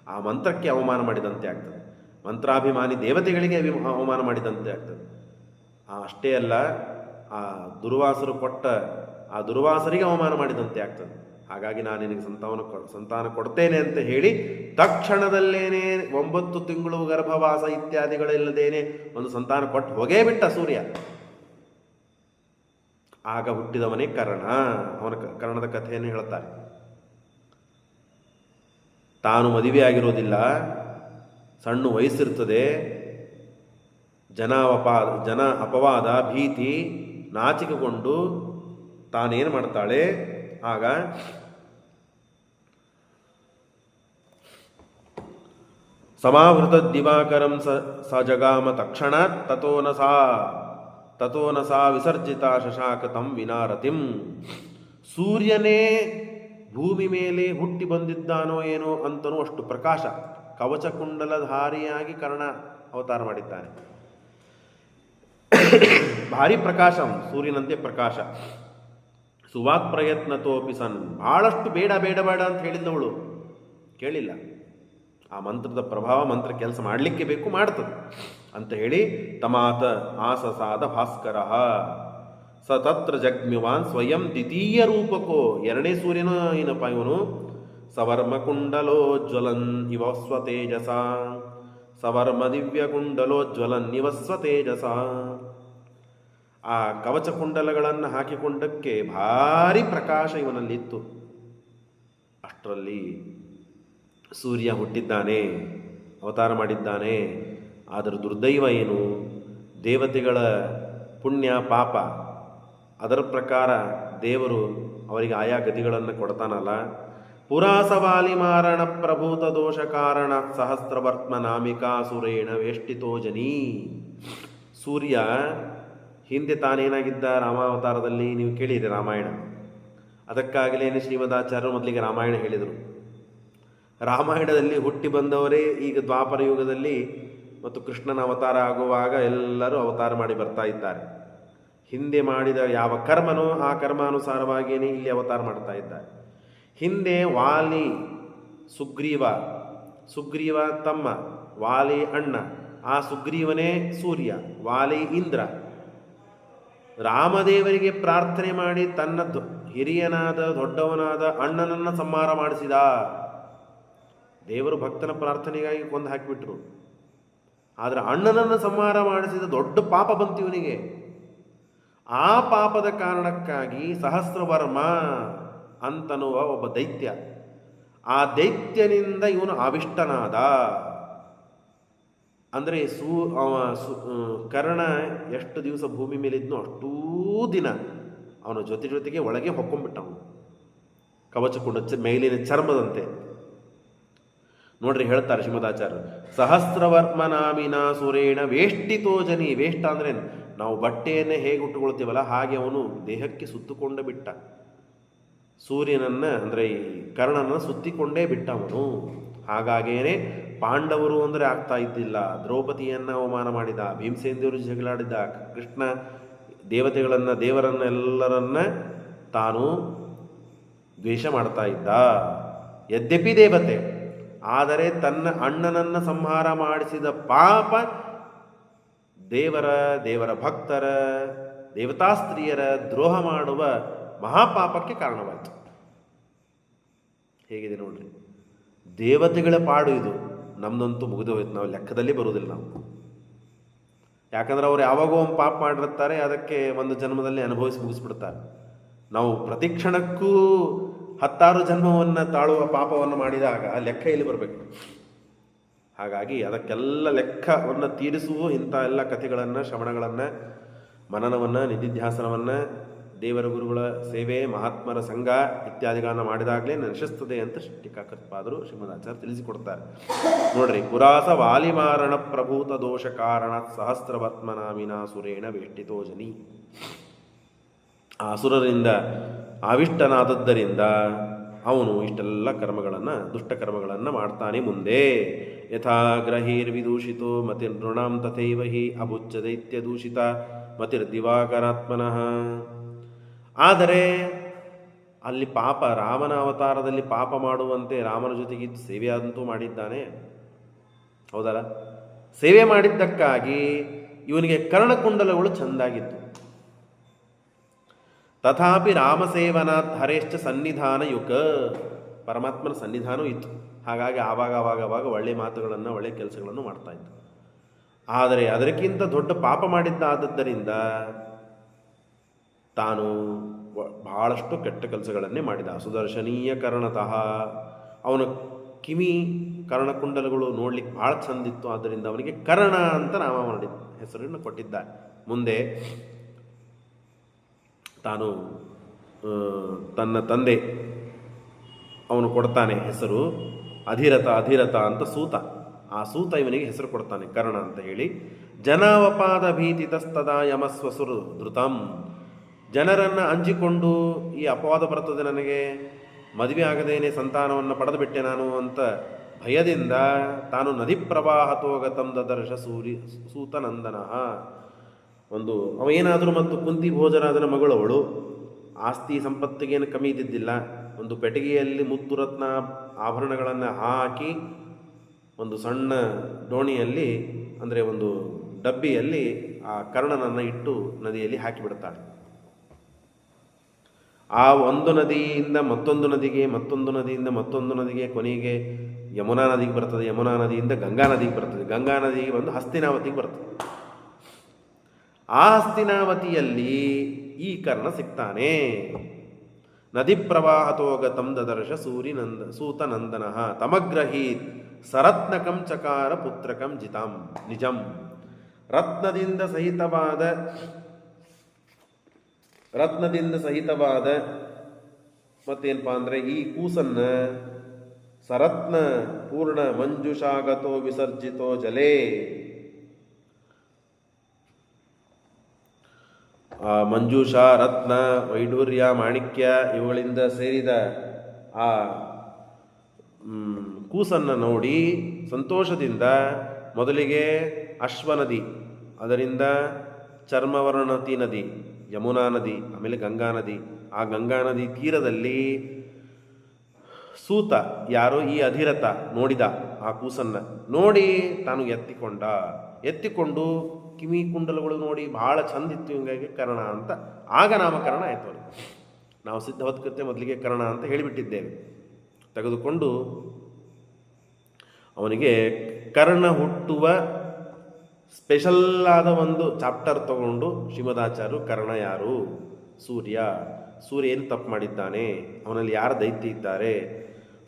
ಆ ಮಂತ್ರಕ್ಕೆ ಅವಮಾನ ಮಾಡಿದಂತೆ ಆಗ್ತದೆ, ಮಂತ್ರಾಭಿಮಾನಿ ದೇವತೆಗಳಿಗೆ ಅವಮಾನ ಮಾಡಿದಂತೆ ಆಗ್ತದೆ. ಅಷ್ಟೇ ಅಲ್ಲ, ಆ ದುರ್ವಾಸರು ಕೊಟ್ಟ ಆ ದುರ್ವಾಸರಿಗೆ ಅವಮಾನ ಮಾಡಿದಂತೆ ಆಗ್ತದೆ. ಹಾಗಾಗಿ ನಾನು ನಿನಗೆ ಸಂತಾನ ಕೊಡ್ತೇನೆ ಅಂತ ಹೇಳಿ ತಕ್ಷಣದಲ್ಲೇನೆ 9 ತಿಂಗಳು ಗರ್ಭವಾಸ ಇತ್ಯಾದಿಗಳಿಲ್ಲದೇನೆ ಒಂದು ಸಂತಾನ ಕೊಟ್ಟು ಹೋಗೇ ಬಿಟ್ಟ ಸೂರ್ಯ. ಆಗ ಹುಟ್ಟಿದವನೇ ಕರ್ಣ. ಅವನ ಕರ್ಣದ ಕಥೆಯನ್ನು ಹೇಳ್ತಾರೆ. ತಾನು ಮದುವೆ ಆಗಿರೋದಿಲ್ಲ, ಸಣ್ಣ ವಯಸ್ಸಿರ್ತದೆ, ಜನ ಅಪವಾದ ಭೀತಿ ನಾಚಿಕೆಗೊಂಡು ತಾನೇನು ಮಾಡ್ತಾಳೆ, ಆಗ ಸಮಾವೃತ ದಿವಾಕರಂ ಸ ಜಗಾಮ ತಕ್ಷಣಾತ್ ತಥೋ ನ ಸಾ ವಿಸರ್ಜಿತ ಶಶಾಕ ತಂ ವಿನಾರತಿಂ. ಸೂರ್ಯನೇ ಭೂಮಿ ಮೇಲೆ ಹುಟ್ಟಿ ಬಂದಿದ್ದಾನೋ ಏನೋ ಅಂತನೂ ಅಷ್ಟು ಪ್ರಕಾಶ, ಕವಚಕುಂಡಲಧಾರಿಯಾಗಿ ಕರ್ಣ ಅವತಾರ ಮಾಡಿದ್ದಾನೆ. ಭಾರಿ ಪ್ರಕಾಶ, ಸೂರ್ಯನಂತೆ ಪ್ರಕಾಶ. ಸುವಾಕ್ ಪ್ರಯತ್ನತೋಪಿ ಸನ್, ಬಹಳಷ್ಟು ಬೇಡ ಬೇಡ ಬೇಡ ಅಂತ ಹೇಳಿದ್ದವಳು ಕೇಳಿಲ್ಲ. ಆ ಮಂತ್ರದ ಪ್ರಭಾವ, ಮಂತ್ರ ಕೆಲಸ ಮಾಡಲಿಕ್ಕೆ ಬೇಕು, ಮಾಡ್ತದೆ ಅಂತ ಹೇಳಿ ತಮಾತ ಆಸಸಾದ ಭಾಸ್ಕರ ಸ ತತ್ರ ಜಗ್ಮ್ಯವಾನ್ ಸ್ವಯಂ ದ್ವಿತೀಯ ರೂಪಕೋ. ಎರಡನೇ ಸೂರ್ಯನು ಏನಪ್ಪ ಇವನು, ಸವರ್ಮ ಕುಂಡಲೋಜ್ವಲನ್ ಇವ ಸ್ವತೇಜಸ, ಸವರ್ಮ ದಿವ್ಯ ಕುಂಡಲೋಜ್ವಲನ್ ಇವ ಸ್ವತೇಜಸ. ಆ ಕವಚ ಕುಂಡಲಗಳನ್ನು ಹಾಕಿಕೊಂಡಕ್ಕೆ ಭಾರಿ ಪ್ರಕಾಶ ಇವನಲ್ಲಿತ್ತು. ಅಷ್ಟರಲ್ಲಿ ಸೂರ್ಯ ಹುಟ್ಟಿದ್ದಾನೆ, ಅವತಾರ ಮಾಡಿದ್ದಾನೆ. ಆದರೆ ದುರ್ದೈವ ಏನು, ದೇವತೆಗಳ ಪುಣ್ಯ ಪಾಪ ಅದರ ಪ್ರಕಾರ ದೇವರು ಅವರಿಗೆ ಆಯಾ ಗತಿಗಳನ್ನು ಕೊಡ್ತಾನಲ್ಲ. ಪುರಾಸವಾಲಿ ಮಾರಣ ಪ್ರಭೂತ ದೋಷ ಕಾರಣ ಸಹಸ್ರವರ್ತ್ಮ ನಾಮಿಕಾಸುರೇಣ ವೇಷ್ಟಿತೋ ಜನಿ. ಸೂರ್ಯ ಹಿಂದೆ ತಾನೇನಾಗಿದ್ದ ರಾಮಾವತಾರದಲ್ಲಿ ನೀವು ಕೇಳಿರಿ ರಾಮಾಯಣ. ಅದಕ್ಕಾಗಲೇನೆ ಶ್ರೀಮದಾಚಾರ್ಯರು ಮೊದಲಿಗೆ ರಾಮಾಯಣ ಹೇಳಿದರು. ರಾಮಾಯಣದಲ್ಲಿ ಹುಟ್ಟಿ ಬಂದವರೇ ಈಗ ದ್ವಾಪರ ಯುಗದಲ್ಲಿ ಮತ್ತು ಕೃಷ್ಣನ ಅವತಾರ ಆಗುವಾಗ ಎಲ್ಲರೂ ಅವತಾರ ಮಾಡಿ ಬರ್ತಾ ಇದ್ದಾರೆ. ಹಿಂದೆ ಮಾಡಿದ ಯಾವ ಕರ್ಮನೋ ಆ ಕರ್ಮಾನುಸಾರವಾಗಿಯೇ ಇಲ್ಲಿ ಅವತಾರ ಮಾಡ್ತಾ ಇದ್ದಾರೆ. ಹಿಂದೆ ವಾಲಿ ಸುಗ್ರೀವ ತಮ್ಮ, ವಾಲಿ ಅಣ್ಣ, ಆ ಸುಗ್ರೀವನೇ ಸೂರ್ಯ, ವಾಲಿ ಇಂದ್ರ. ರಾಮದೇವರಿಗೆ ಪ್ರಾರ್ಥನೆ ಮಾಡಿ ತನ್ನ ಹಿರಿಯನಾದ ದೊಡ್ಡವನಾದ ಅಣ್ಣನನ್ನು ಸಂಹಾರ ಮಾಡಿಸಿದ. ದೇವರು ಭಕ್ತನ ಪ್ರಾರ್ಥನೆಗಾಗಿ ಕೊಂದು ಹಾಕಿಬಿಟ್ರು. ಆದರೆ ಅಣ್ಣನನ್ನು ಸಂಹಾರ ಮಾಡಿಸಿದ ದೊಡ್ಡ ಪಾಪ ಬಂತು ಇವನಿಗೆ. ಆ ಪಾಪದ ಕಾರಣಕ್ಕಾಗಿ ಸಹಸ್ರವರ್ಮ ಅಂತನ್ನುವ ಒಬ್ಬ ದೈತ್ಯ, ಆ ದೈತ್ಯನಿಂದ ಇವನು ಆವಿಷ್ಟನಾದ. ಅಂದರೆ ಕರ್ಣ ಎಷ್ಟು ದಿವಸ ಭೂಮಿ ಮೇಲಿದ್ನೋ ಅಷ್ಟೂ ದಿನ ಅವನ ಜೊತೆಗೆ ಒಳಗೆ ಹೊಕ್ಕೊಂಡ್ಬಿಟ್ಟವನು, ಕವಚಕೊಂಡು ಮೇಲಿನ ಚರ್ಮದಂತೆ. ನೋಡ್ರಿ ಹೇಳ್ತಾರೆ ಶ್ರೀಮದಾಚಾರ್ಯರು, ಸಹಸ್ರವರ್ಮ ನಾಮಿನ ಸುರೇಣ ವೇಷ್ಟಿತೋ ಜನಿ. ವೇಷ್ಟ ಅಂದ್ರೆ ನಾವು ಬಟ್ಟೆಯನ್ನೇ ಹೇಗೆ ಉಟ್ಟುಕೊಳ್ತೀವಲ್ಲ ಹಾಗೆ ಅವನು ದೇಹಕ್ಕೆ ಸುತ್ತುಕೊಂಡೇ ಬಿಟ್ಟ. ಸೂರ್ಯನನ್ನ ಅಂದರೆ ಈ ಕರ್ಣನನ್ನು ಸುತ್ತಿಕೊಂಡೇ ಬಿಟ್ಟ ಅವನು. ಹಾಗಾಗೇನೆ ಪಾಂಡವರು ಅಂದರೆ ಆಗ್ತಾ ಇದ್ದಿಲ್ಲ. ದ್ರೌಪದಿಯನ್ನು ಅವಮಾನ ಮಾಡಿದ, ಭೀಮಸೇನ ದೇವರು ಜಗಳಾಡಿದ, ಕೃಷ್ಣ ದೇವರನ್ನೆಲ್ಲರನ್ನ ತಾನು ದ್ವೇಷ ಮಾಡ್ತಾ ಇದ್ದ. ಯದ್ಯಪಿ ದೇವತೆ, ಆದರೆ ತನ್ನ ಅಣ್ಣನನ್ನು ಸಂಹಾರ ಮಾಡಿಸಿದ ಪಾಪ ದೇವರ ಭಕ್ತರ, ದೇವತಾ ಸ್ತ್ರೀಯರ ದ್ರೋಹ ಮಾಡುವ ಮಹಾಪಾಪಕ್ಕೆ ಕಾರಣವಾಯಿತು. ಹೇಗಿದೆ ನೋಡ್ರಿ, ದೇವತೆಗಳ ಪಾಡು ಇದು. ನಮ್ದಂತೂ ಮುಗಿದು ಹೋಯ್ತು, ನಾವು ಲೆಕ್ಕದಲ್ಲಿ ಬರುವುದಿಲ್ಲ ನಾವು. ಯಾಕಂದ್ರೆ ಅವ್ರು ಯಾವಾಗೋ ಒಂದು ಪಾಪ ಮಾಡಿರ್ತಾರೆ, ಅದಕ್ಕೆ ಒಂದು ಜನ್ಮದಲ್ಲಿ ಅನುಭವಿಸಿ ಮುಗಿಸ್ಬಿಡ್ತಾರೆ. ನಾವು ಪ್ರತಿ ಕ್ಷಣಕ್ಕೂ 10 ಜನ್ಮವನ್ನು ತಾಳುವ ಪಾಪವನ್ನು ಮಾಡಿದಾಗ ಲೆಕ್ಕ ಇಲ್ಲಿ ಬರಬೇಕು. ಹಾಗಾಗಿ ಅದಕ್ಕೆಲ್ಲ ಲೆಕ್ಕವನ್ನು ತೀರಿಸುವ ಇಂಥ ಎಲ್ಲ ಕಥೆಗಳನ್ನು, ಶ್ರವಣಗಳನ್ನು, ಮನನವನ್ನು, ನಿಧಿಧ್ಯಾಸನವನ್ನು, ದೇವರ ಗುರುಗಳ ಸೇವೆ, ಮಹಾತ್ಮರ ಸಂಘ ಇತ್ಯಾದಿಗಳನ್ನು ಮಾಡಿದಾಗಲೇ ನಶಿಸ್ತದೆ ಅಂತ ಟೀಕಾಕೃತ್ಪಾದರು ಶ್ರೀಮದಾಚಾರ್ಯ ತಿಳಿಸಿಕೊಡ್ತಾರೆ. ನೋಡ್ರಿ, ಪುರಾಸ ವಾಲಿಮಾರಣ ಪ್ರಭೂತ ದೋಷ ಕಾರಣ ಸಹಸ್ರವರ್ತ್ಮನಾಮಿನ ಸುರೇಣ ವೇಷ್ಟಿತೋ ಜನಿ. ಆ ಅಸುರರಿಂದ ಆವಿಷ್ಟನಾದದ್ದರಿಂದ ಅವನು ಇಷ್ಟೆಲ್ಲ ಕರ್ಮಗಳನ್ನು, ದುಷ್ಟಕರ್ಮಗಳನ್ನು ಮಾಡ್ತಾನೆ ಮುಂದೆ. ಯಥಾ ಗ್ರಹೀರ್ವಿದೂಷಿತೋ ಮತಿರ್ನೃಣಾಂ ತಥೈವ ಹಿ ಅಭುಚ್ಚ ದೈತ್ಯ ದೂಷಿತ ಮತಿರ್ದಿವಾಕರಾತ್ಮನಃ. ಆದರೆ ಅಲ್ಲಿ ಪಾಪ, ರಾಮನ ಅವತಾರದಲ್ಲಿ ಪಾಪ ಮಾಡುವಂತೆ ರಾಮನ ಜೊತೆಗಿದ್ದು ಸೇವೆ ಅಂತೂ ಮಾಡಿದ್ದಾನೆ, ಹೌದಲ್ಲ? ಸೇವೆ ಮಾಡಿದ್ದಕ್ಕಾಗಿ ಇವನಿಗೆ ಕರ್ಣಕುಂಡಲಗಳು ಚೆಂದಾಗಿತ್ತು. ತಥಾಪಿ ರಾಮಸೇವನಾತ್ ಹರೇಶ್ಚ ಸನ್ನಿಧಾನ ಯುಗ, ಪರಮಾತ್ಮನ ಸನ್ನಿಧಾನವೂ ಇತ್ತು. ಹಾಗಾಗಿ ಆವಾಗ ಒಳ್ಳೆ ಮಾತುಗಳನ್ನು, ಒಳ್ಳೆ ಕೆಲಸಗಳನ್ನು ಮಾಡ್ತಾ ಇತ್ತು. ಆದರೆ ಅದಕ್ಕಿಂತ ದೊಡ್ಡ ಪಾಪ ಮಾಡಿದ್ದಾದ್ದರಿಂದ ತಾನು ಬಹಳಷ್ಟು ಕೆಟ್ಟ ಕೆಲಸಗಳನ್ನೇ ಮಾಡಿದ. ಸುದರ್ಶನೀಯ ಕರ್ಣತಃ, ಅವನ ಕಿವಿ ಕರ್ಣಕುಂಡಲಗಳು ನೋಡ್ಲಿಕ್ಕೆ ಭಾಳ ಚಂದಿತ್ತು, ಆದ್ದರಿಂದ ಅವನಿಗೆ ಕರ್ಣ ಅಂತ ನಾಮ ಮಾಡಿದ ಹೆಸರನ್ನು ಕೊಟ್ಟಿದ್ದ. ಮುಂದೆ ತಾನು ತನ್ನ ತಂದೆ ಅವನು ಕೊಡ್ತಾನೆ ಹೆಸರು ಅಧಿರಥ ಅಂತ ಸೂತ. ಆ ಸೂತ ಇವನಿಗೆ ಹೆಸರು ಕೊಡ್ತಾನೆ ಕರ್ಣ ಅಂತ ಹೇಳಿ. ಜನಾವಪಾದ ಭೀತಿತಸ್ತದ ಯಮಸ್ವಸುರು ಧೃತಂ. ಜನರನ್ನು ಅಂಜಿಕೊಂಡು ಈ ಅಪವಾದ ಬರ್ತದೆ, ನನಗೆ ಮದುವೆ ಆಗದೇನೆ ಸಂತಾನವನ್ನು ಪಡೆದು ಬಿಟ್ಟೆ ನಾನು ಅಂತ ಭಯದಿಂದ ತಾನು ನದಿ ಪ್ರವಾಹತೋಗತಂ ದದರ್ಶ ಸೂತನಂದನ. ಒಂದು ಅವೇನಾದರೂ ಮತ್ತು ಕುಂತಿ ಭೋಜರಾಜನ ಮಗಳವಳು, ಆಸ್ತಿ ಸಂಪತ್ತಿಗೇನು ಕಮ್ಮಿ ಇದ್ದಿದ್ದಿಲ್ಲ. ಒಂದು ಪೆಟ್ಟಿಗೆಯಲ್ಲಿ ಮುತ್ತು ರತ್ನ ಆಭರಣಗಳನ್ನು ಹಾಕಿ ಒಂದು ಸಣ್ಣ ಡೋಣಿಯಲ್ಲಿ, ಅಂದರೆ ಒಂದು ಡಬ್ಬಿಯಲ್ಲಿ ಆ ಕರ್ಣನನ್ನು ಇಟ್ಟು ನದಿಯಲ್ಲಿ ಹಾಕಿಬಿಡ್ತಾಳೆ. ಆ ಒಂದು ನದಿಯಿಂದ ಮತ್ತೊಂದು ನದಿಗೆ, ಮತ್ತೊಂದು ನದಿಯಿಂದ ಮತ್ತೊಂದು ನದಿಗೆ, ಕೊನೆಗೆ ಯಮುನಾ ನದಿಗೆ ಬರ್ತದೆ. ಯಮುನಾ ನದಿಯಿಂದ ಗಂಗಾ ನದಿಗೆ ಬರ್ತದೆ. ಗಂಗಾ ನದಿಗೆ ಬಂದು ಹಸ್ತಿನಾವತಿಗೆ ಬರ್ತದೆ. ಆ ಹಸ್ತಿನಾವತಿಯಲ್ಲಿ ಈ ಕರ್ಣ ಸಿಗ್ತಾನೆ. ನದಿ ಪ್ರವಾಹತೋಗತಂ ದದರ್ಶ ಸೂತನಂದನ ತಮಗ್ರಹೀತ್ ಸರತ್ನಕಂ ಚಕಾರ ಪುತ್ರಕಂ ಜಿತಾಂ ನಿಜಂ. ರತ್ನದಿಂದ ಸಹಿತವಾದ ಮತ್ತೇನಪ್ಪ ಅಂದರೆ ಈ ಕೂಸನ್ನ ಸರತ್ನ ಪೂರ್ಣ ಮಂಜುಷಾಗತೋ ವಿಸರ್ಜಿತೋ ಜಲೇ. ಮಂಜೂಷ, ರತ್ನ, ವೈಡೂರ್ಯ, ಮಾಣಿಕ್ಯ ಇವುಗಳಿಂದ ಸೇರಿದ ಆ ಕೂಸನ್ನು ನೋಡಿ ಸಂತೋಷದಿಂದ ಮೊದಲಿಗೆ ಅಶ್ವನದಿ, ಅದರಿಂದ ಚರ್ಮವರ್ಣತಿ ನದಿ, ಯಮುನಾ ನದಿ, ಆಮೇಲೆ ಗಂಗಾ ನದಿ. ಆ ಗಂಗಾ ನದಿ ತೀರದಲ್ಲಿ ಸೂತ, ಯಾರೋ ಈ ಅಧಿರಥ ನೋಡಿದ ಆ ಕೂಸನ್ನು ನೋಡಿ ತಾನು ಎತ್ತಿಕೊಂಡು ಕಿವಿ ಕುಂಡಲಗಳು ನೋಡಿ ಬಹಳ ಚಂದಿತ್ತು, ಹಿಂಗಾಗಿ ಕರ್ಣ ಅಂತ ಆಗ ನಾಮಕರಣ ಆಯಿತು. ನಾವು ಸಿದ್ಧವತ್ಕೃತ್ಯ ಮೊದಲಿಗೆ ಕರ್ಣ ಅಂತ ಹೇಳಿಬಿಟ್ಟಿದ್ದೇವೆ. ತೆಗೆದುಕೊಂಡು ಅವನಿಗೆ ಕರ್ಣ ಹುಟ್ಟುವ ಸ್ಪೆಷಲ್ ಆದ ಒಂದು ಚಾಪ್ಟರ್ ತಗೊಂಡು ಶ್ರೀಮದಾಚಾರ್ಯರು ಕರ್ಣ ಯಾರು, ಸೂರ್ಯ ಏನು ತಪ್ಪು ಮಾಡಿದ್ದಾನೆ, ಅವನಲ್ಲಿ ಯಾರು ದೈತ್ಯ ಇದ್ದಾರೆ,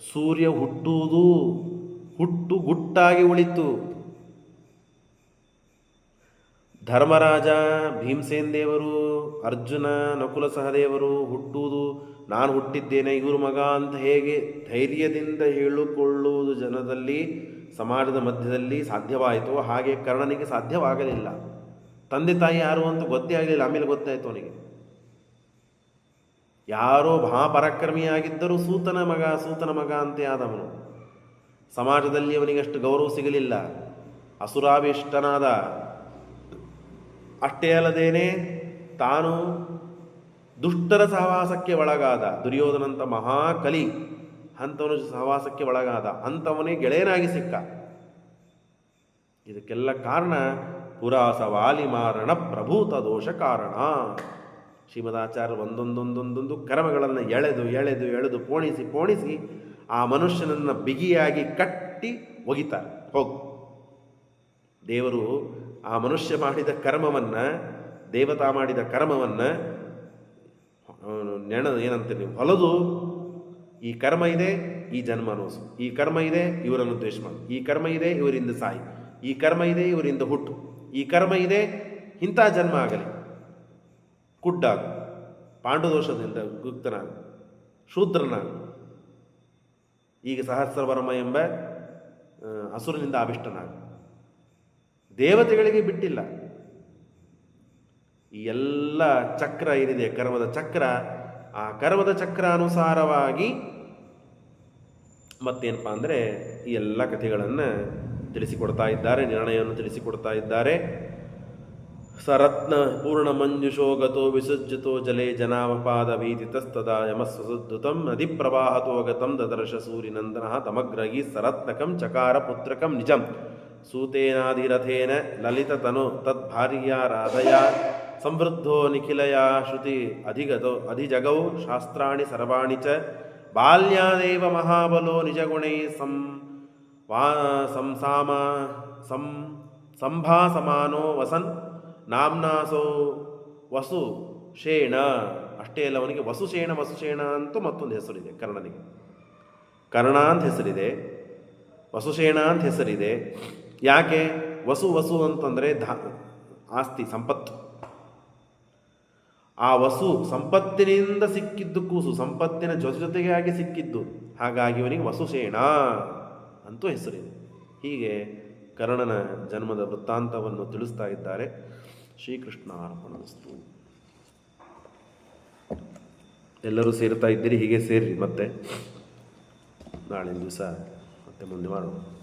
ಸೂರ್ಯ ಹುಟ್ಟು ಗುಟ್ಟಾಗಿ ಉಳಿತು. ಧರ್ಮರಾಜ, ಭೀಮಸೇನ್ ದೇವರು, ಅರ್ಜುನ, ನಕುಲ ಸಹದೇವರು ಹುಟ್ಟುವುದು, ನಾನು ಹುಟ್ಟಿದ್ದೇನೆ ಇವರು ಮಗ ಅಂತ ಹೇಗೆ ಧೈರ್ಯದಿಂದ ಹೇಳಿಕೊಳ್ಳುವುದು ಜನದಲ್ಲಿ, ಸಮಾಜದ ಮಧ್ಯದಲ್ಲಿ ಸಾಧ್ಯವಾಯಿತು, ಹಾಗೆ ಕರ್ಣನಿಗೆ ಸಾಧ್ಯವಾಗಲಿಲ್ಲ. ತಂದೆ ತಾಯಿ ಯಾರು ಅಂತ ಗೊತ್ತೇ ಆಗಲಿಲ್ಲ. ಆಮೇಲೆ ಗೊತ್ತಾಯಿತು ಅವನಿಗೆ ಯಾರೋ ಮಹಾಪರಾಕ್ರಮಿಯಾಗಿದ್ದರೂ ಸೂತನ ಮಗ ಅಂತೆ ಆದವನು. ಸಮಾಜದಲ್ಲಿ ಅವನಿಗೆ ಅಷ್ಟು ಗೌರವ ಸಿಗಲಿಲ್ಲ, ಅಸುರಾವಿಷ್ಟನಾದ. ಅಷ್ಟೇ ಅಲ್ಲದೇನೆ ತಾನು ದುಷ್ಟರ ಸಹವಾಸಕ್ಕೆ ಒಳಗಾದ, ದುರ್ಯೋಧನಂತ ಮಹಾಕಲಿ ಅಂಥವನು ಸಹವಾಸಕ್ಕೆ ಒಳಗಾದ, ಅಂಥವನೇ ಗೆಳೆಯನಾಗಿ ಸಿಕ್ಕ. ಇದಕ್ಕೆಲ್ಲ ಕಾರಣ ಪುರಾಸ ವಾಲಿಮಾರಣ ಪ್ರಭೂತ ದೋಷ ಕಾರಣ. ಶ್ರೀಮದಾಚಾರ್ಯ ಒಂದೊಂದೊಂದೊಂದೊಂದು ಕರ್ಮಗಳನ್ನು ಎಳೆದು ಪೋಣಿಸಿ ಆ ಮನುಷ್ಯನನ್ನು ಬಿಗಿಯಾಗಿ ಕಟ್ಟಿ ಒಗಿತಾರೆ. ದೇವರು ಆ ಮನುಷ್ಯ ಮಾಡಿದ ಕರ್ಮವನ್ನು, ದೇವತಾ ಮಾಡಿದ ಕರ್ಮವನ್ನು ಏನಂತೀರಿ ನೀವು, ಹೊಲದು ಈ ಕರ್ಮ ಇದೆ, ಈ ಜನ್ಮ ಅನುಸು, ಈ ಕರ್ಮ ಇದೆ, ಇವರನ್ನು ದ್ವೇಷ ಮಾಡು, ಈ ಕರ್ಮ ಇದೆ, ಇವರಿಂದ ಸಾಯಿ, ಈ ಕರ್ಮ ಇದೆ, ಇವರಿಂದ ಹುಟ್ಟು, ಈ ಕರ್ಮ ಇದೆ, ಇಂಥ ಜನ್ಮ ಆಗಲಿ, ಕುಡ್ಡಾಗು, ಪಾಂಡುದೋಷದಿಂದ ಗುಪ್ತನಾಗು, ಶೂದ್ರನಾಗು, ಈಗ ಸಹಸ್ರವರ್ಮ ಎಂಬ ಅಸುರನಿಂದ ಆವಿಷ್ಟನಾಗು. ದೇವತೆಗಳಿಗೆ ಬಿಟ್ಟಿಲ್ಲ. ಈ ಎಲ್ಲ ಚಕ್ರ ಏನಿದೆ ಕರ್ಮದ ಚಕ್ರ, ಆ ಕರ್ಮದ ಚಕ್ರ ಅನುಸಾರವಾಗಿ ಮತ್ತೇನಪ್ಪ ಅಂದರೆ ಈ ಎಲ್ಲ ಕಥೆಗಳನ್ನು ತಿಳಿಸಿಕೊಡ್ತಾ ಇದ್ದಾರೆ, ನಿರ್ಣಯವನ್ನು ತಿಳಿಸಿಕೊಡ್ತಾ ಇದ್ದಾರೆ. ಸರತ್ನ ಪೂರ್ಣ ಮಂಜುಷೋಗತೋ ವಿಸರ್ಜಿತೋ ಜಲೇ ಜನಾವಪಾದ ಭೀತಿತಸ್ತದ ಯಮಸ್ವಸುದ್ಧುತಂ ನದಿ ಪ್ರವಾಹತೋಗತಂ ದದರ್ಶ ಸೂರ್ಯನಂದನ ತಮಗ್ರಹಿ ಸರತ್ನಕಂ ಚಕಾರ ಪುತ್ರಕಂ ನಿಜಂ ಸೂತೇನಾಧಿರಥೇನ ಲಲಿತತನು ತದ್ಭಾರ್ಯ ರಾಧಯ ಸಂವೃದ್ಧೋ ನಿಖಿಲಯ ಶ್ರುತಿ ಅಧಿಜಗೌ ಶಾಸ್ತ್ರಾಣಿ ಸರ್ವಾಣಿ ಚ ಬಾಲ್ಯಾದೇವ ಮಹಾಬಲೋ ನಿಜಗುಣೈ ಸಂಭಾಸಮಾನೋ ವಸನ್ ನಾಮ್ನಾಸೋ ವಸುಷೇಣ. ಅಷ್ಟೇ ಅಲ್ಲ, ಅವನಿಗೆ ವಸುಷೇಣ ಅಂತೂ ಮತ್ತೊಂದು ಹೆಸರಿದೆ ಕರ್ಣನಿಗೆ. ಕರ್ಣ ಅಂತ ಹೆಸರಿದೆ, ವಸುಷೇಣ ಅಂತ ಹೆಸರಿದೆ. ಯಾಕೆ ವಸು ಅಂತಂದರೆ ಆಸ್ತಿ ಸಂಪತ್ತು. ಆ ವಸು ಸಂಪತ್ತಿನಿಂದ ಸಿಕ್ಕಿದ್ದು ಕೂಸು, ಸಂಪತ್ತಿನ ಜೊತೆಗೆ ಆಗಿ ಸಿಕ್ಕಿದ್ದು, ಹಾಗಾಗಿ ಇವನಿಗೆ ವಸುಸೇಣ ಅಂತೂ ಹೆಸರಿದೆ. ಹೀಗೆ ಕರ್ಣನ ಜನ್ಮದ ವೃತ್ತಾಂತವನ್ನು ತಿಳಿಸ್ತಾ ಇದ್ದಾರೆ. ಶ್ರೀಕೃಷ್ಣ ಅರ್ಪಣಮಸ್ತು. ಎಲ್ಲರೂ ಸೇರ್ತಾ ಇದ್ದೀರಿ, ಹೀಗೆ ಸೇರ್ರಿ. ಮತ್ತೆ ನಾಳಿನ ದಿವಸ ಮತ್ತೆ ಮುಂದೆ ಮಾಡೋಣ.